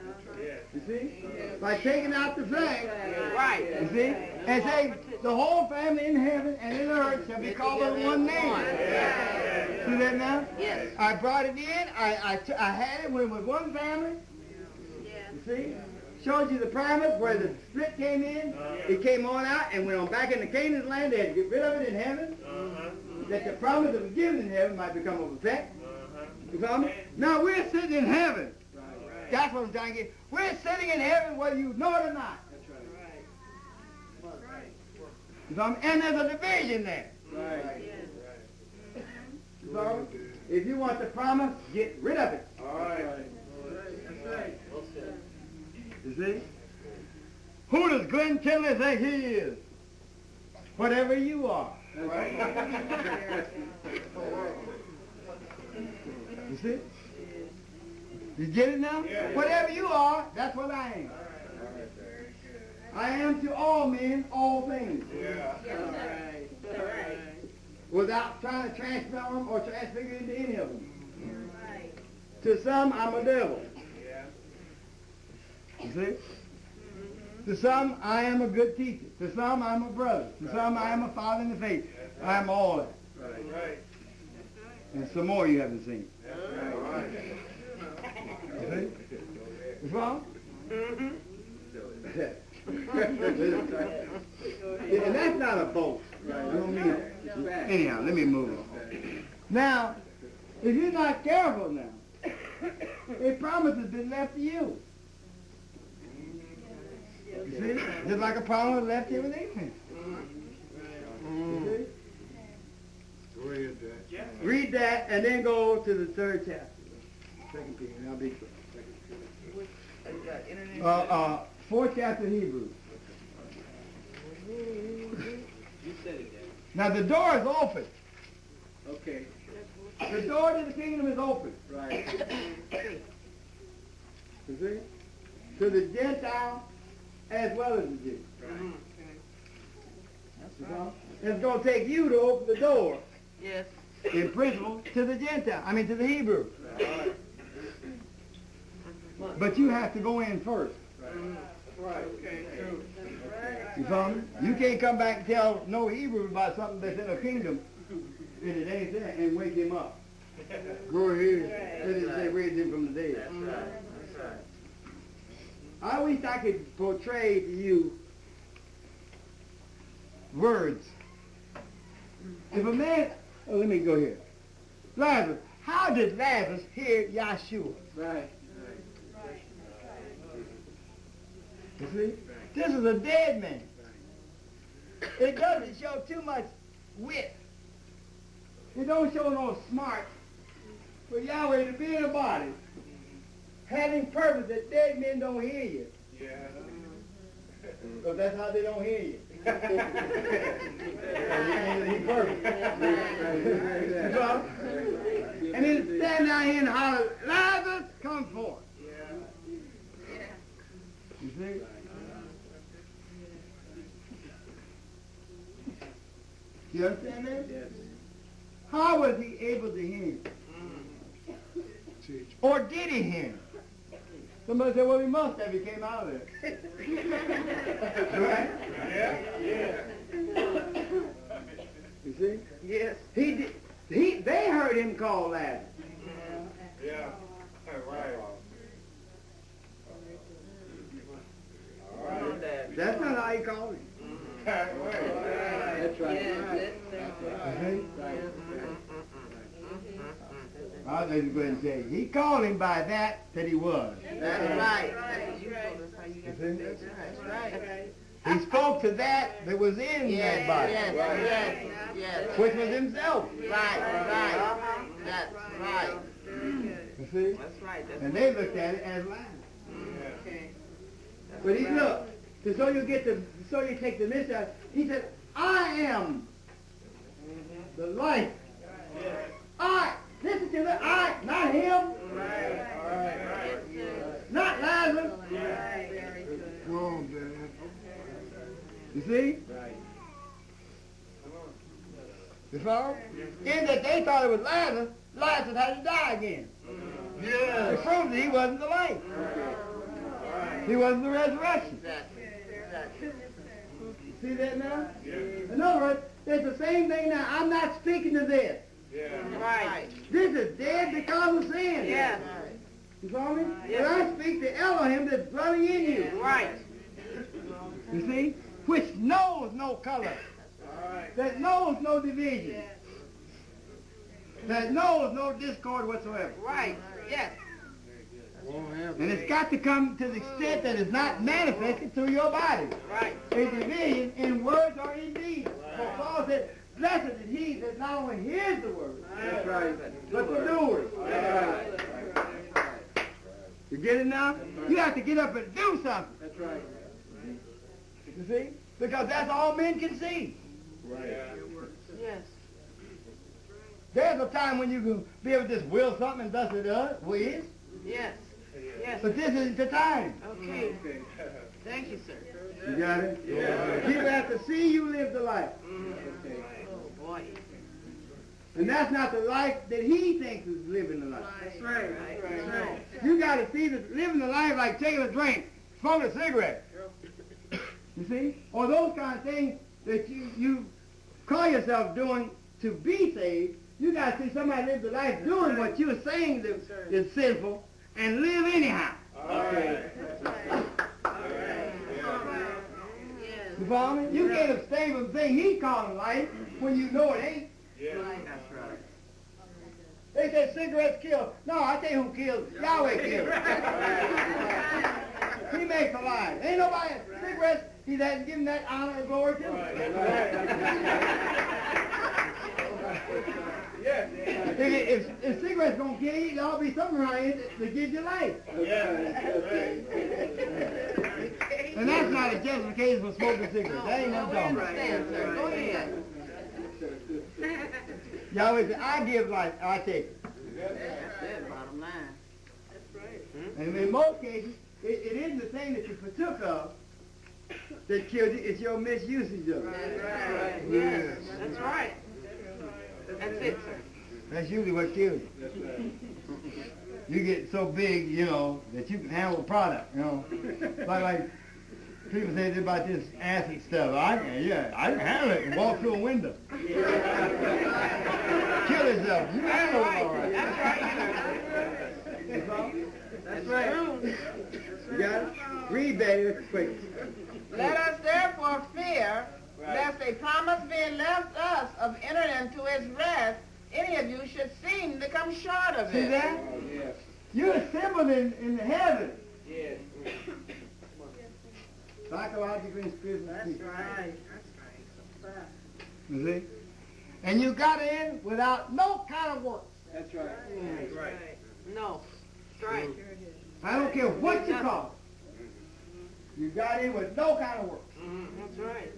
Yes. You see? By taking out the flag. Right. You see? And saying the whole family in heaven and in earth shall be called by one name. See that now? Yes. I brought it in. I had it when it was one family. You see? Showed you the promise where the split came in. It came on out and went on back into Canaan's land. They had to get rid of it in heaven. That the promise that was given in heaven might become of effect. You follow me? Now we're sitting in heaven. That's what I'm trying to get. We're sitting in heaven whether you know it or not. You follow me? And there's a division there. So, if you want the promise, get rid of it. All right. You see? Who does Glenn Kinley think he is? Whatever you are. You see? You get it now? Whatever you are, that's what I am. I am to all men, all things. Without trying to transform them or transfigure into any of them. To some, I'm a devil. You see? To some, I am a good teacher. To some, I'm a brother. To some, I am a father in the faith. I am all that. Right. And some more you haven't seen. You see? What's wrong? And that's not a boast. I don't mean it. Anyhow, let me move on. Now, if you're not careful now, a promise has been left to you. You see? Just like a promise was left here with Abraham. You see? Go ahead, Dad. Read that and then go to the 3rd chapter. 2 Peter, and I'll be clear. 4th chapter of Hebrews. Now the door is open. Okay. The door to the kingdom is open. Right. You see? To the Gentile as well as the Jew. You know? It's going to take you to open the door. Yes. In principle, to the Gentile. I mean, to the Hebrew. But you have to go in first. Right. Okay. You follow me? You can't come back and tell no Hebrew about something that's in a kingdom and it ain't there and wake him up. Go ahead. It is they raised him from the dead. I wish I could portray to you words. If a man, let me go here. Lazarus, how did Lazarus hear Yahshua? Right. You see? This is a dead man. It doesn't show too much wit. It don't show no smart for Yahweh to be in a body, having purpose that dead men don't hear you. Yeah. Because that's how they don't hear you. He's perfect. And then stand down here and holler, Lazarus, come forth. see? You understand that? Yes. How was he able to hear him? Or did he hear him? Somebody said, well, he must have. He came out of there. Right? Yeah. You see? Yes. They heard him call Lazarus. Yeah. Right. Come on, Dad. That's not how he called him. Right. That's right. Yes, You see? I'll just go ahead and say, he called him by that he was. that's right. You Right. told us how you got You see? that's right. He spoke to that was in that body, Yes. which was himself. Right. That's right. You see? That's right. That's And they looked at it as Lazarus. okay. But he looked, so you take the mystery out. He said, I am the life. Listen to the I, not him, not Lazarus. Come on, Dad. You see? You follow? In that they thought it was Lazarus, Lazarus had to die again. It proves that he wasn't the life. He wasn't the resurrection. Exactly. See that now? In other words, it's the same thing now. I'm not speaking to this. Right. This is dead because of sin. Yes. You follow me? Yes. But I speak to Elohim that's dwelling in you. Right. You see? Which knows no color. That knows no division. That knows no discord whatsoever. Right. Yes. And it's got to come to the extent that it's not manifested through your body. Right. A division in words or in deeds. So Paul said, blessed is he that not only hears the word, That's right. but the doers. You get it now? You have to get up and do something. That's right. You see? Because that's all men can see. Yes. There's a time when you can be able to just will something and thus it does. Well, it is. Yes. Yes. But this isn't the time. Okay. Thank you, sir. You got it? Yeah. People have to see you live the life. Oh, boy. And that's not the life that he thinks is living the life. That's right. That's right. You got to see that living the life like taking a drink, smoking a cigarette. You see? Or those kind of things that you call yourself doing to be saved. You got to see somebody live the life doing what you're saying is sinful and live anyhow. You follow me? You can't abstain from the thing he's calling life when you know it ain't. That's right. They say cigarettes kill. No, I tell you who kills. Yahweh kills. He makes alive. Ain't nobody, cigarettes, he hasn't given that honor and glory to him. If cigarettes gonna kill you, there'll be something around here that gives you life. And that's not a justification for smoking cigarettes. That ain't No, no we talking. understand, sir. Go ahead. Yahweh said, I give life, I take it. That's it, bottom line. That's right. And in most cases, it isn't the thing that you partook of that killed you, it's your misusage of it. That's right. Yes. That's right. That's it, sir. That's usually what kills you. You get so big, you know, that you can handle the product, you know. Like people say about this acid stuff. I can handle it and walk through a window. Kill yourself. You handle it all right. That's right. That's right. You got it? Read that quick. Let us therefore fear, lest a promise being left us of entering into his rest, any of you should seem to come short of it. See that? You're assembled in the heaven. Yes. Psychological and spiritual. That's right. You see? And you got in without no kind of work. That's right. That's right. No. That's right. I don't care what you call it. You got in with no kind of work. That's right.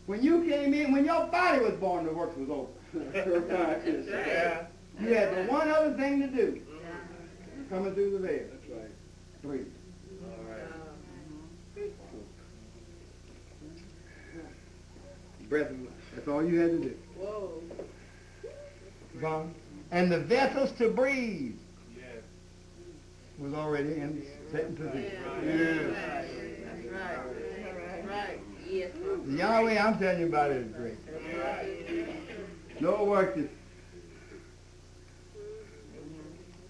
When you came in, when your body was born, the work was over. Yeah. You had the one other thing to do. Coming through the veil. That's right. Please. All right. breath of life. That's all you had to do. Whoa. Gone. And the vessels to breathe was already set in position. Yes. That's right. That's right. Yes. The Yahweh I'm telling you about it is great. No work is.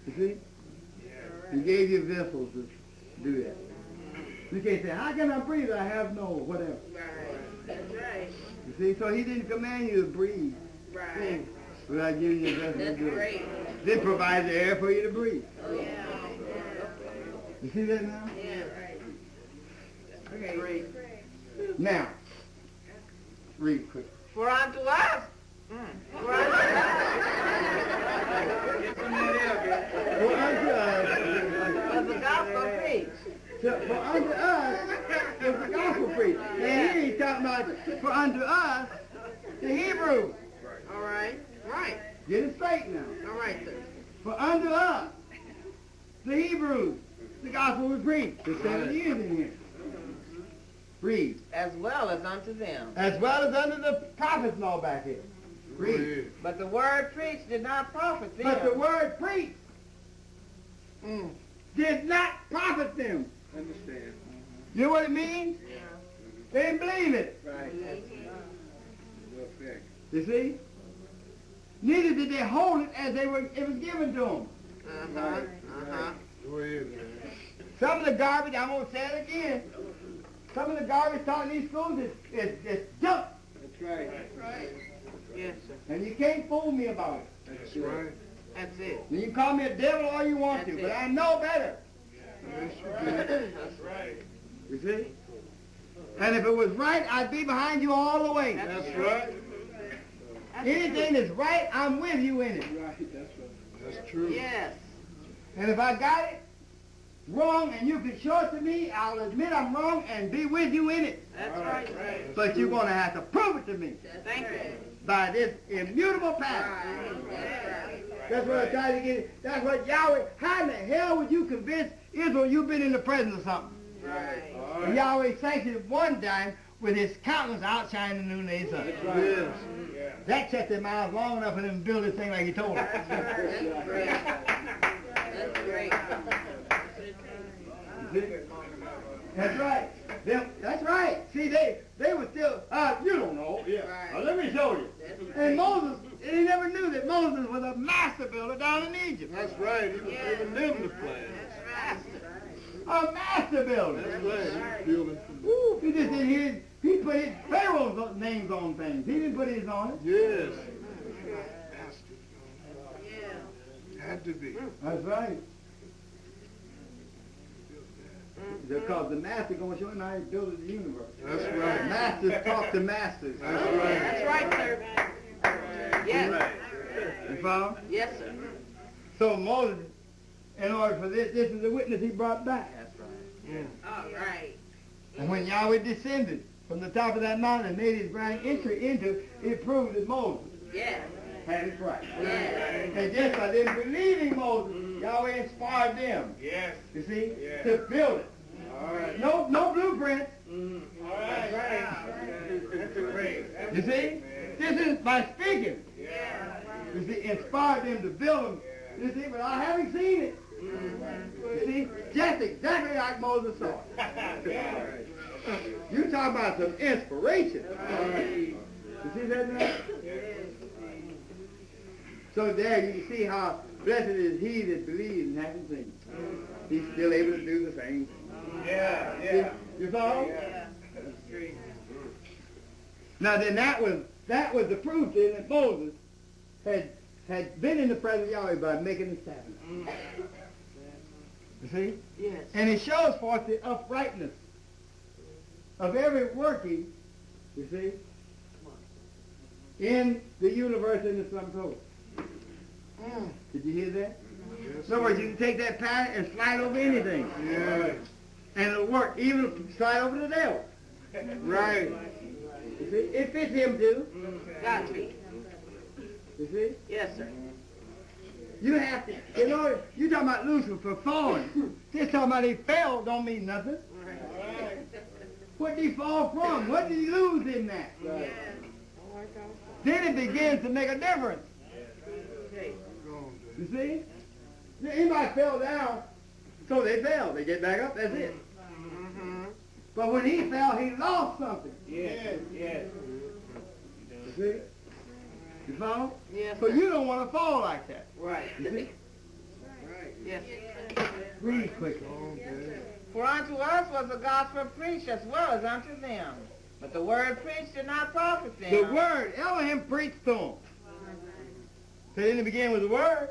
You see? He gave you vessels to do that. You can't say, how can I breathe? I have no whatever. Right. That's right. You see? So he didn't command you to breathe Right. without giving you a vessel to That's do it. great. Then provide the air for you to breathe. Oh, yeah. You see that now? Yeah. Okay. Great. Now, read quick. For unto us. For unto For unto us, was the gospel preached. for unto us was the gospel preached. And here he's talking about for unto us, the Hebrew. All right. Right. Get it straight now. All right, sir. For unto us, the Hebrews, the gospel was preached. There's 7 years in here. Read. As well as unto them. As well as under the prophets and all back here. Read. But the word preached did not profit them. But the word preached did not profit them. Understand. You know what it means? They didn't believe it. Right. Well said. You see? Neither did they hold it as it was given to them. Uh-huh. Uh-huh. Go ahead, man. Some of the garbage, I'm going to say it again, some of the garbage taught in these schools is junk. That's right. Yes, sir. And you can't fool me about it. That's right. That's it. And you can call me a devil all you want to, That's but it. I know better. Yes, you do. That's right. You see? And if it was right, I'd be behind you all the way. That's right. Anything that's right, I'm with you in it. Right. That's right. That's true. Yes. And if I got it wrong and you can show it to me, I'll admit I'm wrong and be with you in it. That's right. Right. But you're going to have to prove it to me Thank you. by this immutable path. That's what I try to get it. That's what Yahweh, how in the hell would you convince Israel you've been in the presence of something? Right. And Yahweh sanctioned it one time with his countenance outshining the noonday sun. Yes. That shut their mouths long enough for them to build this thing like he told them. That's great. That's great. That's right. That's right. See, they were still, you don't know. Yeah. Right. Let me show you. And Moses, he never knew that Moses was a master builder down in Egypt. That's right. He was even living the plan. A master builder. That's right. He was building from Woo, he just didn't hear, he put his Pharaoh's names on things. He didn't put his on it. Yes. Had to be. That's right. Because the master going to show him how he built the universe. That's right. Masters talk to masters. That's right. That's right, sir. Yes. You follow? Yes, sir. So Moses, in order for this is the witness he brought back. All right. And when Yahweh descended from the top of that mountain and made his grand entry into it, proved that Moses Yes. had it right. Yes. And just by them believing Moses, Yahweh inspired them, Yes. you see, Yeah. to build it. All right. No blueprints, All right. That's great. you see. This is by speaking. Yeah. You see, inspired them to build them, you see, without having seen it. You see, just exactly like Moses saw it. You talk about some inspiration. You see that now? So there you can see how blessed is he that believes and hasn't seen. He's still able to do the same thing. Yeah. Yeah. You follow? Yeah. Now then that was the proof then that Moses had been in the presence of Yahweh by making the tabernacle. You see? Yes. And it shows forth the uprightness of every working, you see, in the universe in the sum total. Did you hear that? Yes. In other words, you can take that pattern and slide over anything. Yeah. And it'll work. Even slide over the devil. Right. You see? It fits him too. Got to. You see? Yes, sir. You have to, you know, you talking about Lucifer falling. Just talking about he fell don't mean nothing. What did he fall from? What did he lose in that? then it begins to make a difference. You see? Anybody fell down, so they fell. They get back up, that's it. But when he fell, he lost something. Yes. You see? You follow? Yes. So you don't want to fall like that. Right. You see? Yes. Read quickly. For unto us was the gospel preached as well as unto them. But the word preached did not profit them. The word, Elohim preached to them. So in the beginning was the word.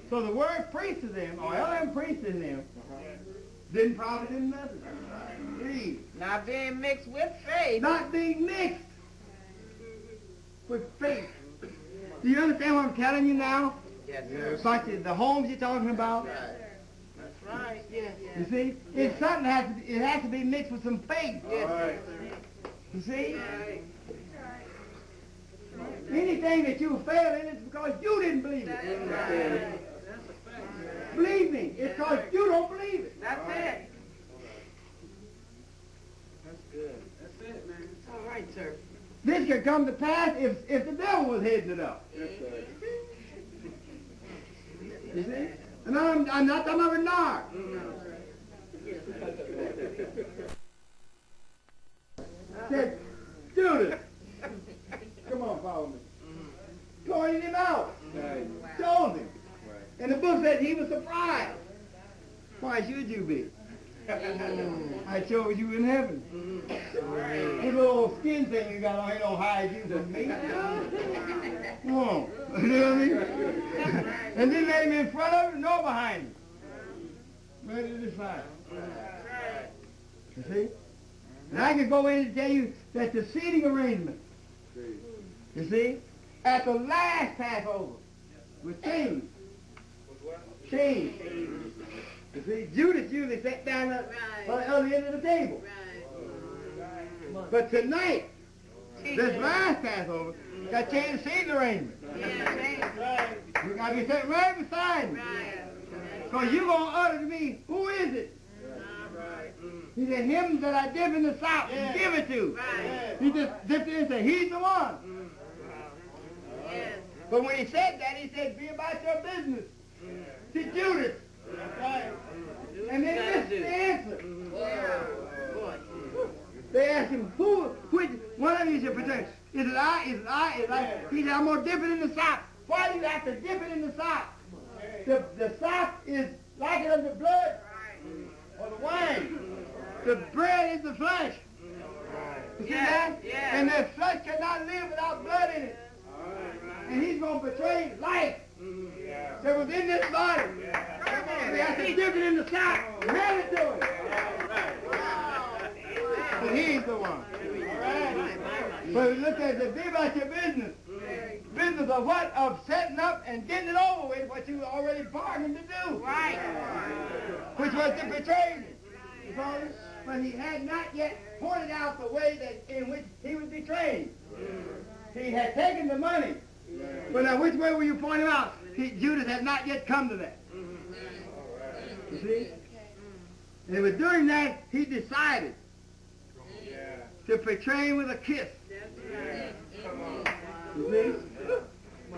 So the word preached to them, or Elohim preached to them, didn't profit them nothing. Read. Not being mixed with faith. Not being mixed with faith. Do you understand what I'm telling you now? Yes, About the homes you're talking about? That's right. Yes. You see? It's something it has to be mixed with some faith. Yes. You see? Anything that you fail in is because you didn't believe it. Believe me, it's because you don't believe it. That's it. That's good. That's it, man. All right, sir. This could come to pass if the devil was heading it up. Yes, sir. You see? And I'm not talking about Bernard. Said, Judas, come on, follow me. Pointed him out. Told him. And the book said he was surprised. Why should you be? I chose you in heaven. This little skin thing you got on ain't gonna hide you from me. Come on. You know what I mean? And then let him in front of him, nor behind him. Ready to decide. You see? And I can go in and tell you that the seating arrangement, you see, at the last Passover was changed. Changed. You see, Judas usually sat down on the other end of the table. But tonight, this last Passover, got changed the seating arrangement. You got to be sitting right beside me. Because you're going to utter to me, who is it? He said, him that I dip in the sop and give it to. He just dipped in and said, he's the one. But when he said that, he said, be about your business. To Judas. And they missed the answer. They asked him, which one of you should betray? Is it I? Is it I? Is it I? He said, I'm going to dip it in the sop. Why do you have to dip it in the sop? The sop is like it under blood or the wine. The bread is the flesh. You see that? And the flesh cannot live without blood in it. And he's going to betray life that was in this body. We have to dip it in the sop. Hand it to him. But he's the one. So we looked at the be about your business. Business of what? Of setting up and getting it over with what you already bargained to do. Right. Which was to betray him. But he had not yet pointed out the way that in which he was betrayed. He had taken the money. But now which way were you pointing out? Judas had not yet come to that. You see? And it was during that he decided to betray him with a kiss. You see?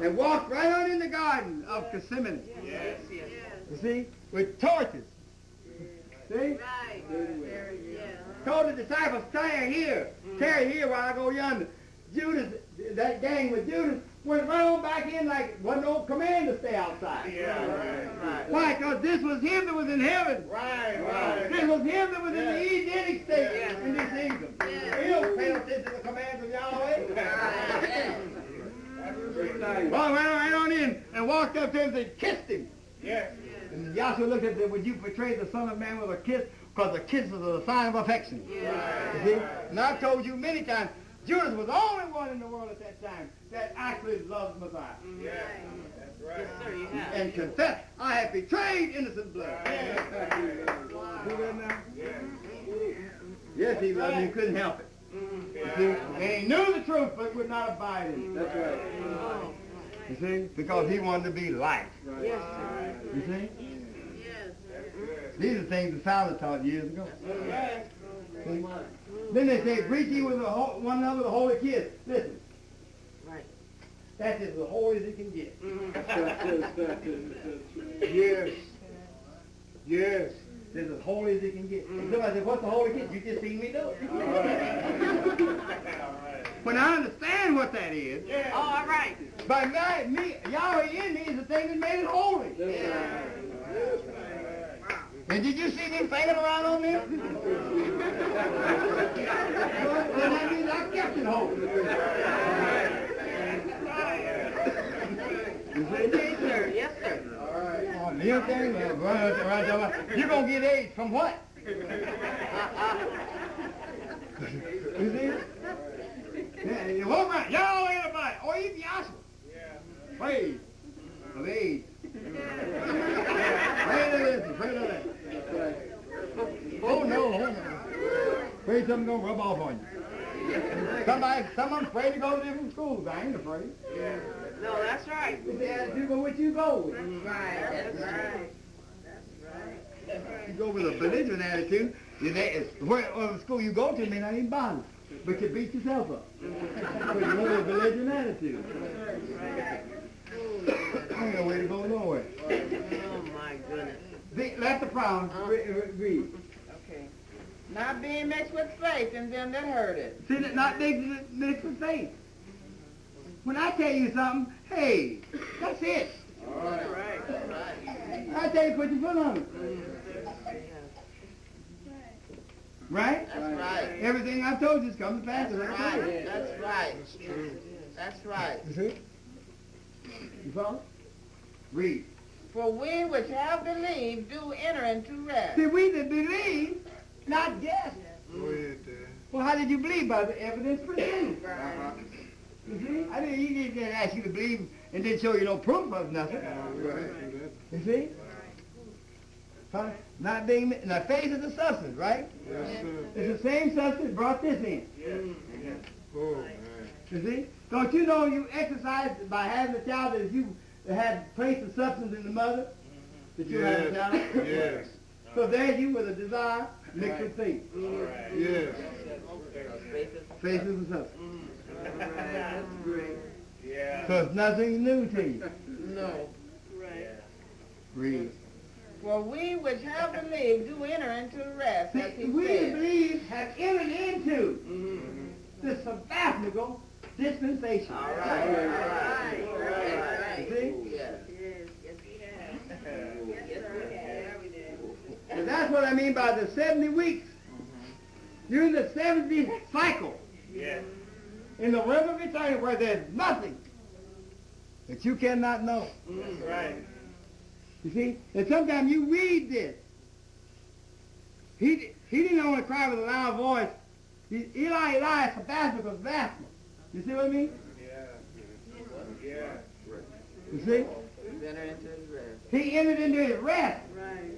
And walked right on in the garden of Gethsemane. You see? With torches. See? Told the disciples, tarry here while I go yonder. Judas, that gang with Judas, went right on back in like wasn't no command to stay outside. Why? Because this was him that was in heaven. This was him that was in the Edenic state in this kingdom. He don't pay no attention to the commands of Yahweh. Well, went right on in and walked up to him and kissed him. And Yahshua looked at them, would you betray the Son of Man with a kiss? Because a kiss is a sign of affection. You see? And I've told you many times, Judas was the only one in the world at that time that actually loved Messiah. That's right. Yes, sir, you have. And confessed, I have betrayed innocent blood. See that now? Yes, he loved me. He couldn't help it. You see? And he knew the truth, but would not abide in it. That's right. You see? Because he wanted to be light. Yes, sir. You see? These are things the founder taught years ago. See? Then they say, greet ye with one another with a holy kiss. Listen, That's as holy as it can get. Yes. Yes. That's as holy as it can get. Somebody said, what's the holy kid? You just seen me do it. When I understand what that is, Oh, all right. by me, Yahweh in me is the thing that made it holy. And did you see me fanging around on this? Well, that means I kept it holy. Yes, sir. Yes, sir. Oh, the other thing, you're going to get AIDS from what? You see? Yeah, walk around. Y'all ain't about it. Or even Yahshua. Praise of AIDS. Pray to this and pray to that. Oh no. Afraid something's going to rub off on you. Someone's afraid to go to different schools. I ain't afraid. No, that's right. It's the attitude by which you go with. Right. That's right. You go with a belligerent attitude, whatever school you go to may not even bother. But you beat yourself up. Because you go with a belligerent attitude. Ain't no way to go nowhere. Oh, my goodness. Let the promise read. Okay. Not being mixed with faith in them that heard it. See, that not mixed with faith. When I tell you something, hey, that's it. All right. I tell you, put your foot on it. Right? That's right. Everything I told you is coming to pass. That's right. That's right. That's right. You see? You follow? Read. For we which have believed do enter into rest. See, we that believe, not guess. Go ahead there. Well, how did you believe? By the evidence presented. You see? He didn't ask you to believe and didn't show you no proof of nothing. You see? Huh? Not being, now faith is the substance, right? Yes, sir. It's the same substance that brought this in. Oh, man. You see? Don't you know you exercise by having a child that you had placed the substance in the mother? That you had a child? Yes. So there you with a desire mixed with faith. Yes. Faith is the substance. That's great. So it's nothing new to you. No. Right. Read. For we which have believed do enter into rest, as he We said. believe have entered into this sabbatical dispensation. All right. You see? Yes. And that's what I mean by the 70 weeks. You're in the 70th cycle. In the realm of eternity where there's nothing that you cannot know. You see? And sometimes you read this. He didn't only cry with a loud voice. Eli, Eli, sabbatical, sabbatical. You see what I mean? You see? Enter into his rest. He entered into his rest. Right.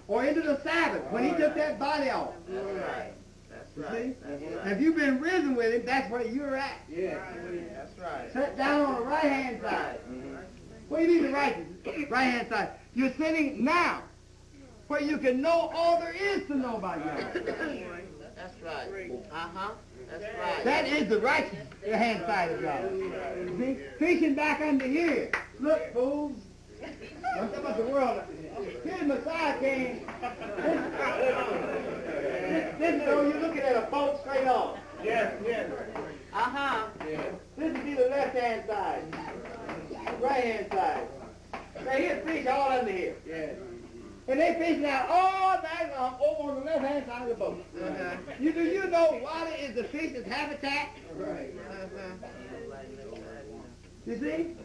Or into the Sabbath when he took that body off. That's right. That's You right. see? That's And right. if you've been risen with him, that's where you're at. That's right. Sit down on the right-hand side. What do you mean the right-hand side? You're sitting now where you can know all there is to know about God. That's right. Uh-huh. That's right. That is the righteous hand side of God. You see? Fishing back under here. Look, fools. I'm talking about the world. Here's Messiah came. This is when you're looking at a boat straight on. Uh-huh. This would be the left-hand side. Right-hand side. Now here's fish all under here. And they fishing out all night long over on the left-hand side of the boat. Do you know water is the fish's habitat? You see?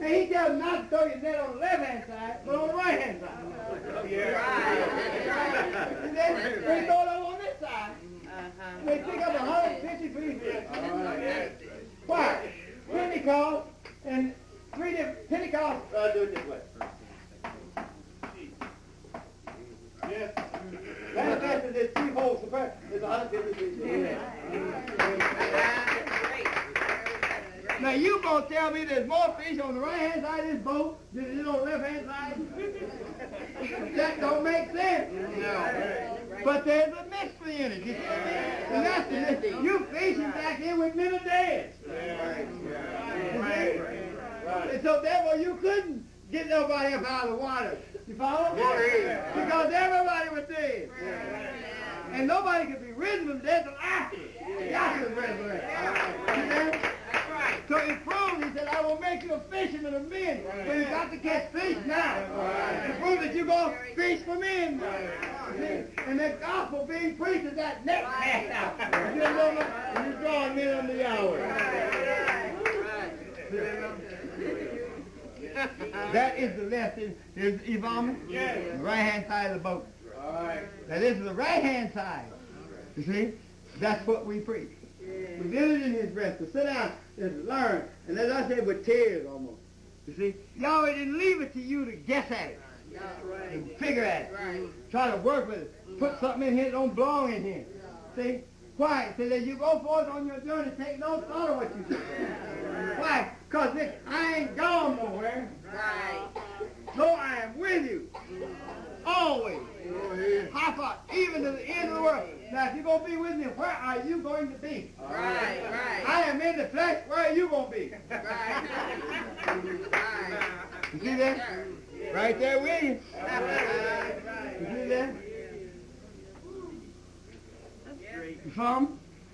And he tells them not to throw your net on the left-hand side, but on the right-hand side. And then they throw it over on this side. And they pick up 153 fish. Why? Pentecost and 3 different Pentecost. Do it this way. That message is threefold suppressed. It's 153 Now you gonna tell me there's more fish on the right-hand side of this boat than there is on the left-hand side? That don't make sense. No. But there's a mystery in it. You see? And that's resting. You fishing back here with men are dead. And so therefore you couldn't get nobody up out of the water. You follow? Because everybody was dead. And nobody could be risen from death until after Yahshua's resurrection. So it proves, he said, I will make you a fisherman of men. But you got to catch fish now. It proves that you're going to fish for men now. And that gospel being preached is that net cast out. You know, and you're drawing men under the hour. That is the left. You follow me? The right-hand side of the boat. Now this is the right-hand side. You see? That's what we preach. We've entered in his rest to sit down and learn. And as I said, with tears almost. You see? Yahweh didn't leave it to you to guess at it. And figure at it. Try to work with it. Put something in here that don't belong in here. See? Why? So that you go forth on your journey, take no thought of what you do. Why? Because I ain't gone nowhere. So I am with you. Always. How far? Even to the end of the world. Now, if you're going to be with me, where are you going to be? I am in the flesh. Where are you going to be? You see that? Right there with you. You see that? You follow me?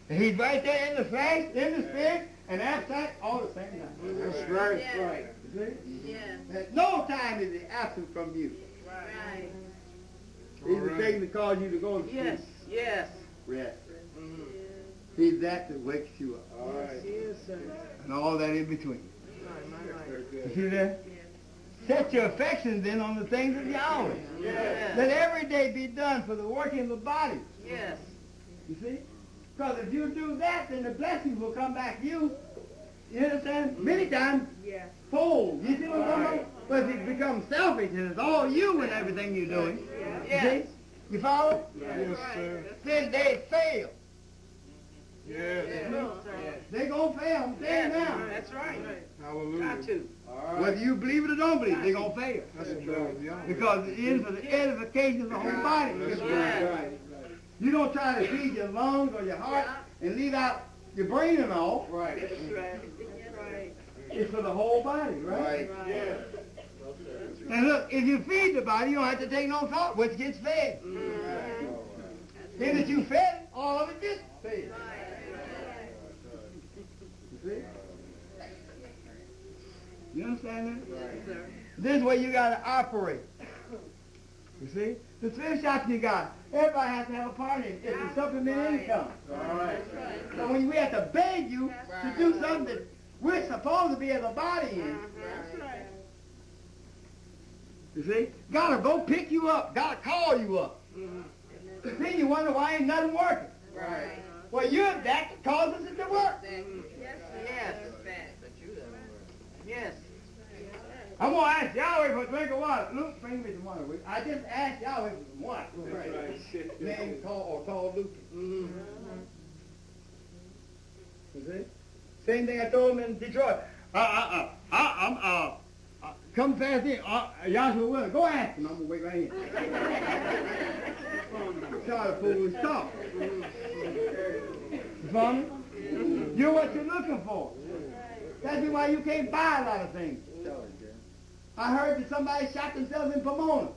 And he's right there in the flesh, in the spirit, and absent all the same time. That's right. You see? At no time is he absent from you. He's the thing that calls you to go to sleep. Yes. Rest. He's that wakes you up. And all that in between. You see that? Set your affections then on the things of Yahweh. Let every day be done for the working of the body. You see? Because if you do that, then the blessings will come back to you. You understand? Many times, full. You see what I'm talking about? But if it becomes selfish and it's all you and everything you're doing, you see? You follow? Yes, sir. Then they fail. Yes. They're going to fail. I'm saying now. That's right. Hallelujah. Got to. Whether you believe it or don't believe it, they're going to fail. That's a job, yeah. Because it is for the edification of the whole body. That's right. You don't try to feed your lungs or your heart and leave out your brain and all. Right. It's for the whole body, right? Yeah. And look, if you feed the body, you don't have to take no thought which gets fed. Then that you fed, all of it gets fed. You see? You understand that? This is where you got to operate. You see? The fish shop you got, everybody has to have a part in it. It's a supplement income. So when we have to beg you to do something that we're supposed to be as a body in, you see? Gotta go pick you up. Gotta call you up. Then you wonder why ain't nothing working. Well, you're that causes it to work. Yes. I'm going to ask Yahweh for a drink of water. Luke, bring me some water. I just asked Yahweh for some water. Name called Luke. You see? Same thing I told him in Detroit. Come fast in. Yahshua will. Go ask him. I'm going to wait right here. Try to fool his talk. You follow me? You're what you're looking for. That's why you can't buy a lot of things. I heard that somebody shot themselves in Pomona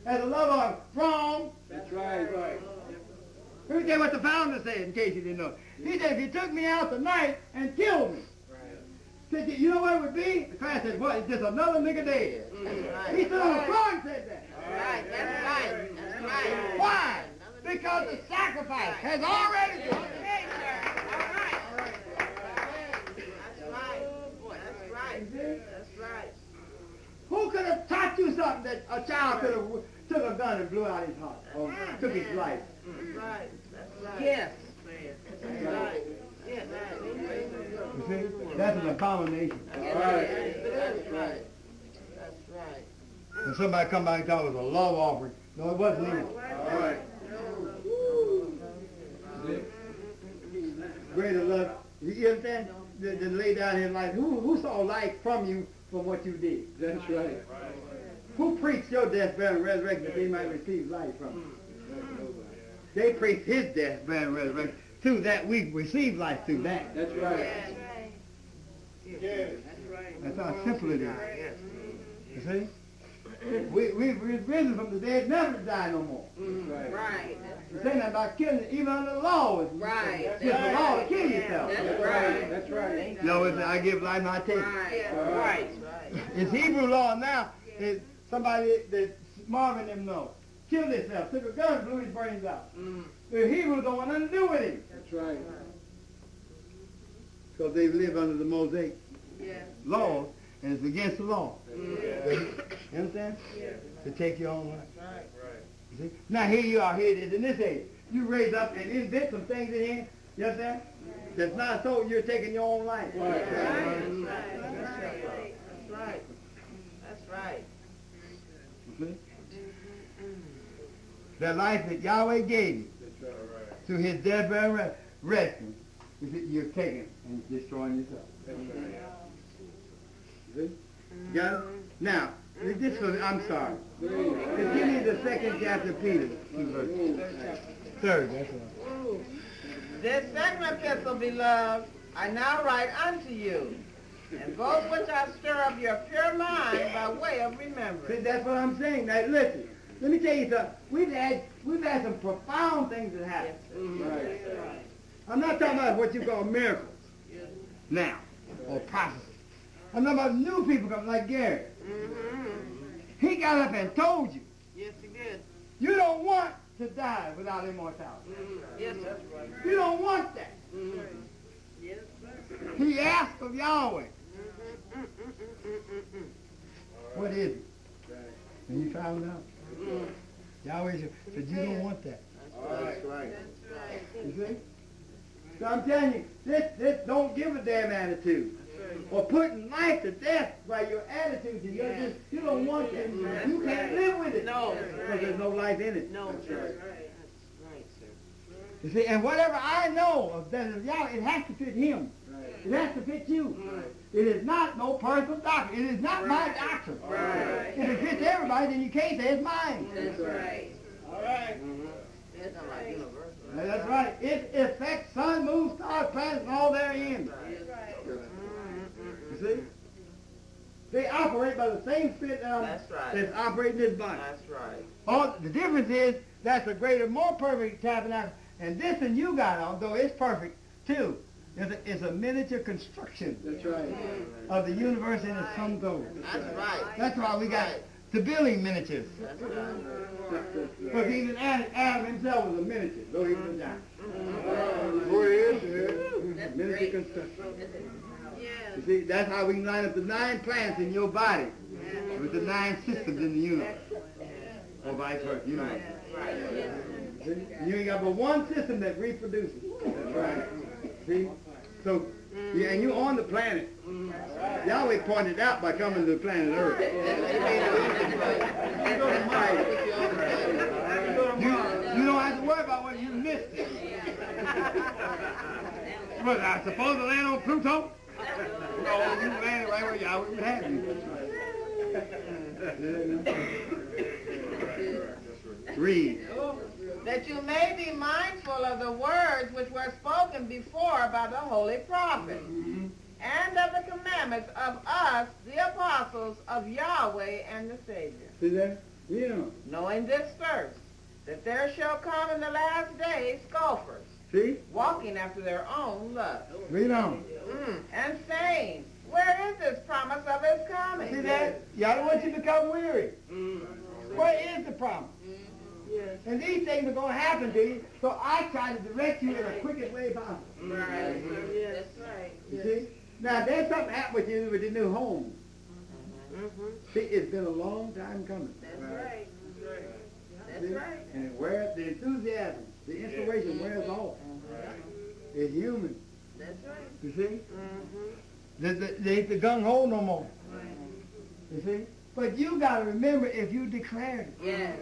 as a love of wrong. That's right. Let me tell you what the founder said, in case you didn't know. He said, if you took me out tonight and killed me, said, you know what it would be? The Christ said, what? It's just another nigga dead. He stood on the floor and said that. That's right. Why? Because the sacrifice has already been made. Who could have taught you something that a child could have took a gun and blew out his heart or took his life? Yes. You see? That's an abomination. That's right. And somebody come by and thought it was a love offering. No, it wasn't even. Greater love. You understand? To lay down his life. Who saw life from you from what you did? That's right. Who preached your death, burial, and resurrection that they might receive life from you? They preached his death, burial, and resurrection through that we receive life through that. That's right. Yes. That's right. That's how simple it is. Yes. You see? We've risen from the dead, never to die no more. Right. Right. You say nothing about killing, even under the law. It's Right. just the law to kill yourself. That's right. That's right. You know, I give life, I take it. Right. It's Hebrew law now. It's somebody that Marvin them know. Killed himself, took a gun, blew his brains out. The Hebrews don't want nothing to do with him. That's right. Because they live under the Mosaic Yeah. laws, and it's against the law. Yeah. You understand? To take your own life. Right. You see? Now here you are, here it is in this age. You raise up and invent some things in here, you understand? That's not so you're taking your own life. Right. That's right. You see? The life that Yahweh gave you That's right. through his death, burial, and resurrection, you're taking and destroying yourself. That's right. You see? Got it? Now, this was, I'm sorry. Just give me the second chapter of Peter. Third, that's all. This second epistle, beloved, I now write unto you, and both which I stir up your pure mind by way of See, remembrance. that's what I'm saying. Now, listen. Let me tell you something. We've had some profound things that happen. Right. I'm not talking about what you call miracles now, or prophecy. I'm talking about new people coming like Gary. He got up and told you, Yes, he did. you don't want to die without immortality. Yes, that's right. You don't want that. Yes, sir. He asked of Yahweh, what is it? And you found out. Yahweh said, you don't want that. That's right. You see? So I'm telling you, this don't give a damn attitude. Or putting life to death by your attitude. You don't want it. You can't live with it. No. Because there's no life in it. No, That's sir. right. That's right, sir. You see, and whatever I know of that of Yahweh, it has to fit him. Right. It has to fit you. It is not no personal doctrine. It is not my doctrine. Right. If it fits everybody, then you can't say it's mine. That's right. All right. That's right. That's right. It affects sun, moon, stars, planets, and all therein. You see? They operate by the same spirit That's right. that's operating this body. That's right. All the difference is that's a greater, more perfect tabernacle. And this one you got on, though it's perfect too, is a miniature construction That's right. of the universe in its sum total. That's right. That's why we got the building miniatures. That's right. Because even Adam himself was a miniature, though he was down. Boy, it is. That's Miniature great. construction. Yeah. You see, that's how we can line up the 9 planets in your body with the 9 systems in the universe. Or vice versa, you know. See? You ain't got but one system that reproduces. That's right. See? So, yeah, and you're on the planet. Yahweh pointed out by coming to the planet Earth. You don't have to worry about whether you missed it. But I suppose to land on Pluto? No, you landed right where Yahweh would have you. Read. That you may be mindful of the words which were spoken before by the holy prophet, and of the commandments of us, the apostles of Yahweh and the Savior. See that? Yeah. Knowing this first, that there shall come in the last days scoffers, See? walking after their own lust, Read on. and saying, where is this promise of his coming? See that? Y'all don't want you to become weary. Where is the promise? And these things are going to happen to you, so I try to direct you in the quickest way possible. Right. That's right. You see? Now, there's something happened with you with your new home. See, it's been a long time coming. That's right. That's See? right. And it wears, the enthusiasm, the inspiration wears off. It's human. That's right. You see? They ain't the gung-ho no more. You see? But you got to remember, if you declared it, Yes.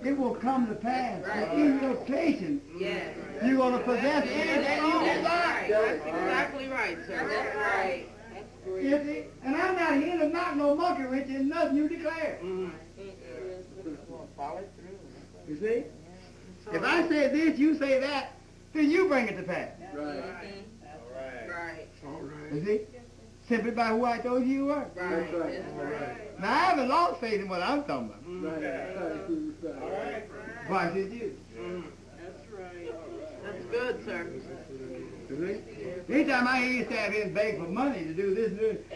it will come to pass. And in your patience, Yes. you're going to possess anything you desire. That's exactly right, sir. That's right. You see? And I'm not here to knock no monkey wrench in nothing you declare. Follow through. You see? If I say this, you say that, then you bring it to pass. Right. Right. All right. You see? Simply by who I told you were. That's right. All right. Now, I haven't lost faith in what I'm talking about. Right. All right. Why did you? That's right. That's good, sir. You see? Anytime I hear you stand here and beg for money to do this,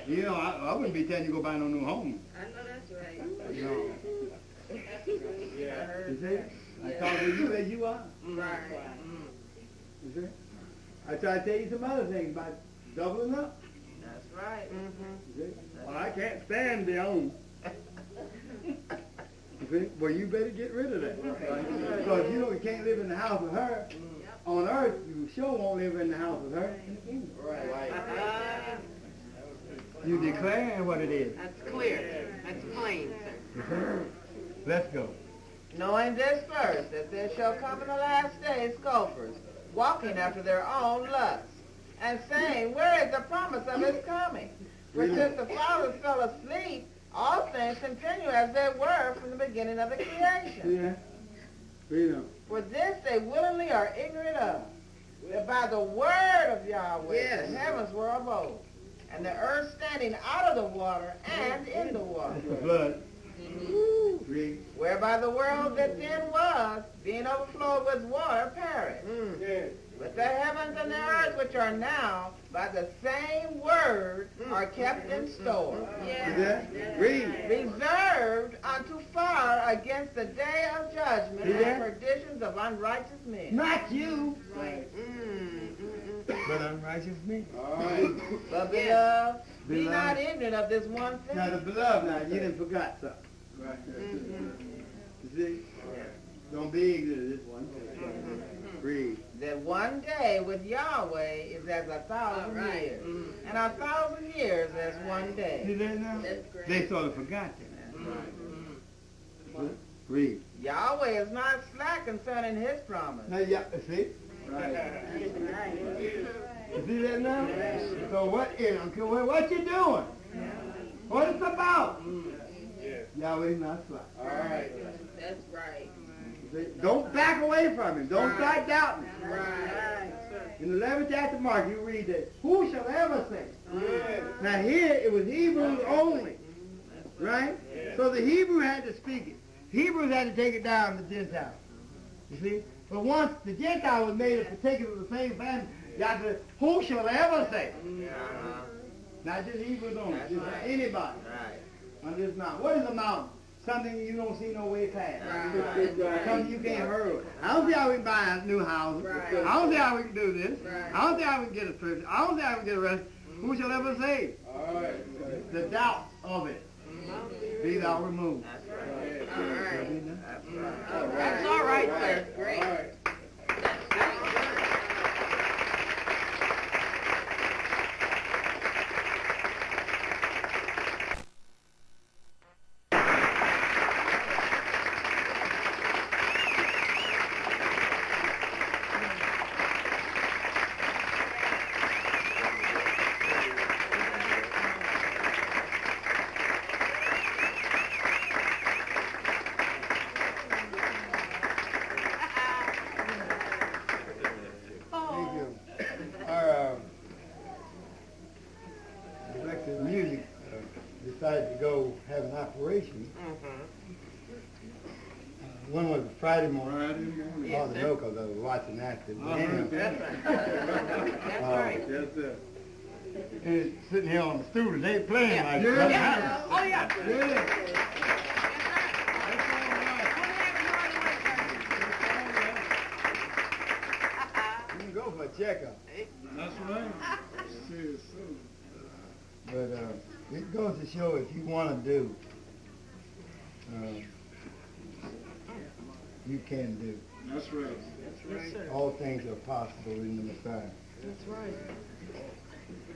you know, I wouldn't be telling you to go buy no new home. I know that's right. No. You see? I talk to you as you are. Right. You see? I try to tell you some other things about doubling up. That's right. You see? Well, I can't stand the own. You see? Well, you better get rid of that. Because you know you can't live in the house with her. On earth, you sure won't live in the house with her in the kingdom. You declare what it is. That's clear. That's plain, sir. Let's go. Knowing this first, that there shall come in the last days scoffers, walking after their own lusts, and saying, where is the promise of his coming? For since the fathers fell asleep, all things continue as they were from the beginning of the creation. Yeah. We know. For this they willingly are ignorant of, that by the word of Yahweh Yes. the heavens were of old, and the earth standing out of the water and in the water. That's the blood. Read. Whereby the world that then was, being overflowed with water, perished. But the heavens and the earth which are now, by the same word, are kept in store, See that? Read. reserved unto fire against the day of judgment See and that? perditions of unrighteous men. Not you, Mm. but unrighteous me. All right. But beloved, be Beloved. not ignorant of this one thing. Now the beloved, now you didn't forgot something. Right. You see? Don't be ignorant of this one. Read. That one day with Yahweh is as 1,000 years, and 1,000 years as one See day. that now? That's great. They sort of forgot that. Read. Yahweh is not slack concerning his promise. Now, yeah, see? Right. You see that now? So what is, what you doing? What it's about? Yahweh's not slack. All right. That's right. See? Don't back away from him. Don't start doubting. Right. In the 11th chapter of Mark, you read that, who shall ever say? Yes. Now here, it was Hebrews only. Right? So the Hebrew had to speak it. Hebrews had to take it down to Gentiles. You see? But once the Gentile was made a particular of the same family, God said, who shall ever say? Not just Hebrews only, just anybody. On this mountain. What is a mountain? Something you don't see no way past. Something you can't hurry. I don't see how we can buy a new house. I don't see how we can do this. I don't see how we can get a scripture. I don't see how we can get arrested. Who shall ever say? All right. The doubt of it. Be thou removed. That's all right, sir. Great. All right. Thank you. Our director of music decided to go have an operation. One was a Friday morning. Friday morning. I ought to know because I was watching that. That's right. Yes, sir. And sitting here on the stool, they playing like Yeah. that. Oh, yeah. You can go for a checkup. That's right. See you soon. But it goes to show if you want to do, you can do. That's right. Yes, sir. All things are possible in the Messiah. That's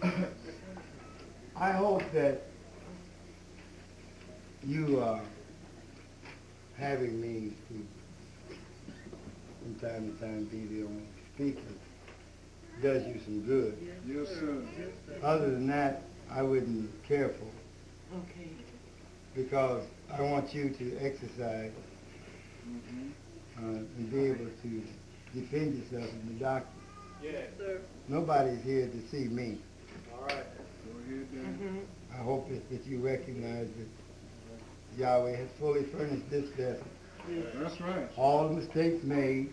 right. I hope that you are having me to, from time to time, be the only speaker. Does you some good. Yes, sir. Other than that, I wouldn't care for it, Okay. because I want you to exercise and be able to defend yourself from the doctor. Yes. Sir. Nobody's here to see me. All right. Go ahead, Dan. I hope that you recognize that Yahweh has fully furnished this vessel. That's right. All the mistakes made,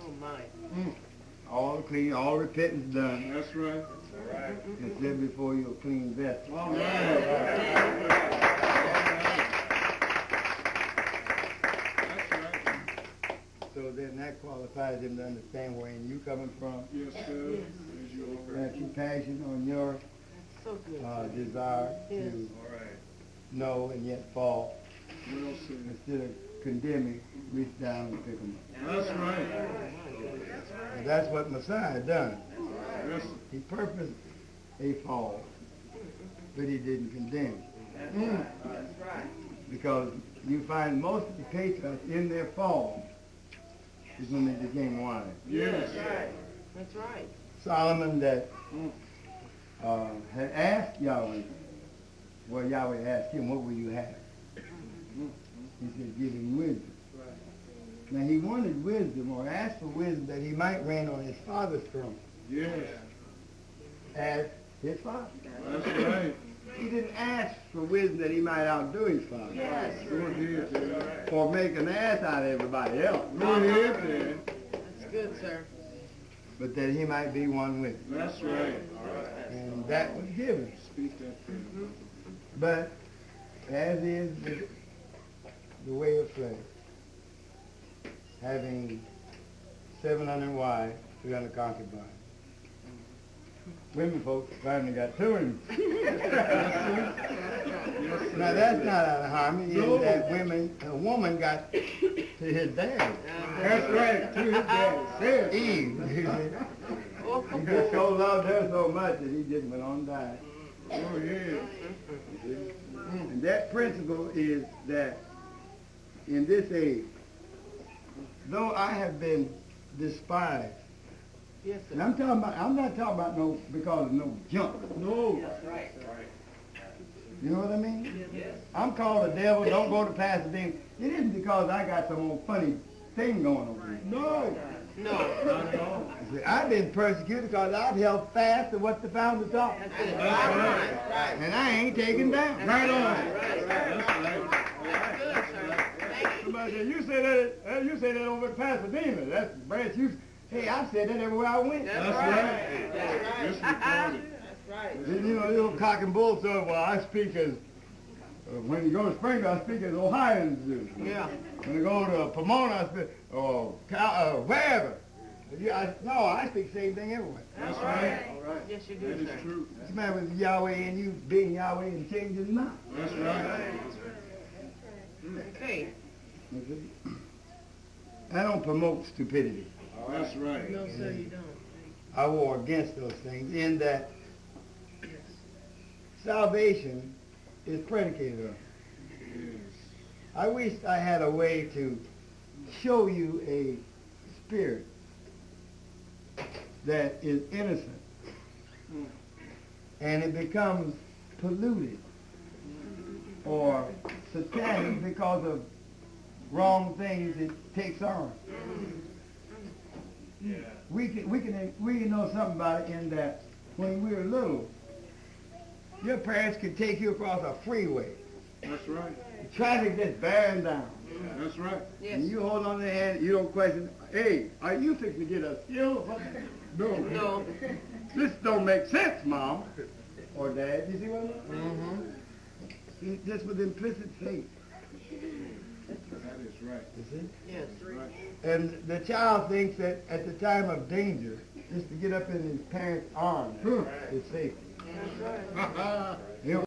Oh, my. all the clean, all repentance done. That's right. All right. And set before you a clean vessel. All right. So then that qualifies him to understand where you coming from. Yes, sir. As you are. That you passion on your So good. desire Yes. to All right. know and yet fall. Well said. Instead of condemning, reach down and pick them up. That's right. And that's what Messiah done. Yes. He purposed a fall, but he didn't condemn. Because you find most of the patriarchs in their fall is when they became wise. Yes. That's right. Solomon that had asked Yahweh, well, Yahweh asked him, what will you have? He said, give him wisdom. Now he wanted wisdom, or asked for wisdom, that he might reign on his father's throne Yes. as his father. That's right. He didn't ask for wisdom that he might outdo his father, Go ahead, Dan. or make an ass out of everybody else, Go ahead, Dan. That's good, sir. but that he might be one with him. That's right. And that was given. Speak that thing. But as is the way of flesh, having 700 wives, 300 concubines. Women folks finally got two of them. Now that's not out of harmony. No. Is that a woman got to his dad. That's right. To his daddy. Say it. Eve. He just so loved her so much that he just went on dying. Go ahead. And that principle is that in this age, though I have been despised, Yes, and sir. I'm not talking about no because of no junk. No. Right. You know what I mean? Yes. I'm called the devil, don't go to Pasadena. It isn't because I got some old funny thing going on here. No. No. Not at all. See, I've been persecuted because I've held fast to what the founder taught. That's it. That's right. Right. And I ain't taken down. Right on. Right. That's right. That's good, sir. Thank you. Somebody said, you say that over at Pasadena. That's Branch. Hey, I said that everywhere I went. That's That's right. right. That's right. It's recorded. That's right. You know, little cock and bull stuff. Well, I speak as, when you go to Springfield, I speak as Ohioans do. Yeah. When I go to Pomona, I speak, wherever. I speak the same thing everywhere. That's right. All right. Yes, you do, That is sir. true. What's the matter with Yahweh and you being Yahweh and changing not? That's right. Okay. I don't promote stupidity. That's right. No, sir, you don't. I war against those things in that salvation is predicated on. Yes. I wish I had a way to show you a spirit that is innocent and it becomes polluted or satanic because of wrong things it takes on. Yeah. We can know something about it in that when we were little, your parents could take you across a freeway. That's right. Traffic just bearing down. That's right. Yes. And you hold on to their hand, you don't question, hey, are you fixing to get a skill? No. No. This don't make sense, Mom. Or Dad, you see what I mean? Mm-hmm. Just with implicit faith. That is right. You see? Yes. Right. And the child thinks that at the time of danger, just to get up in his parents' arms is safety. That's right. You know,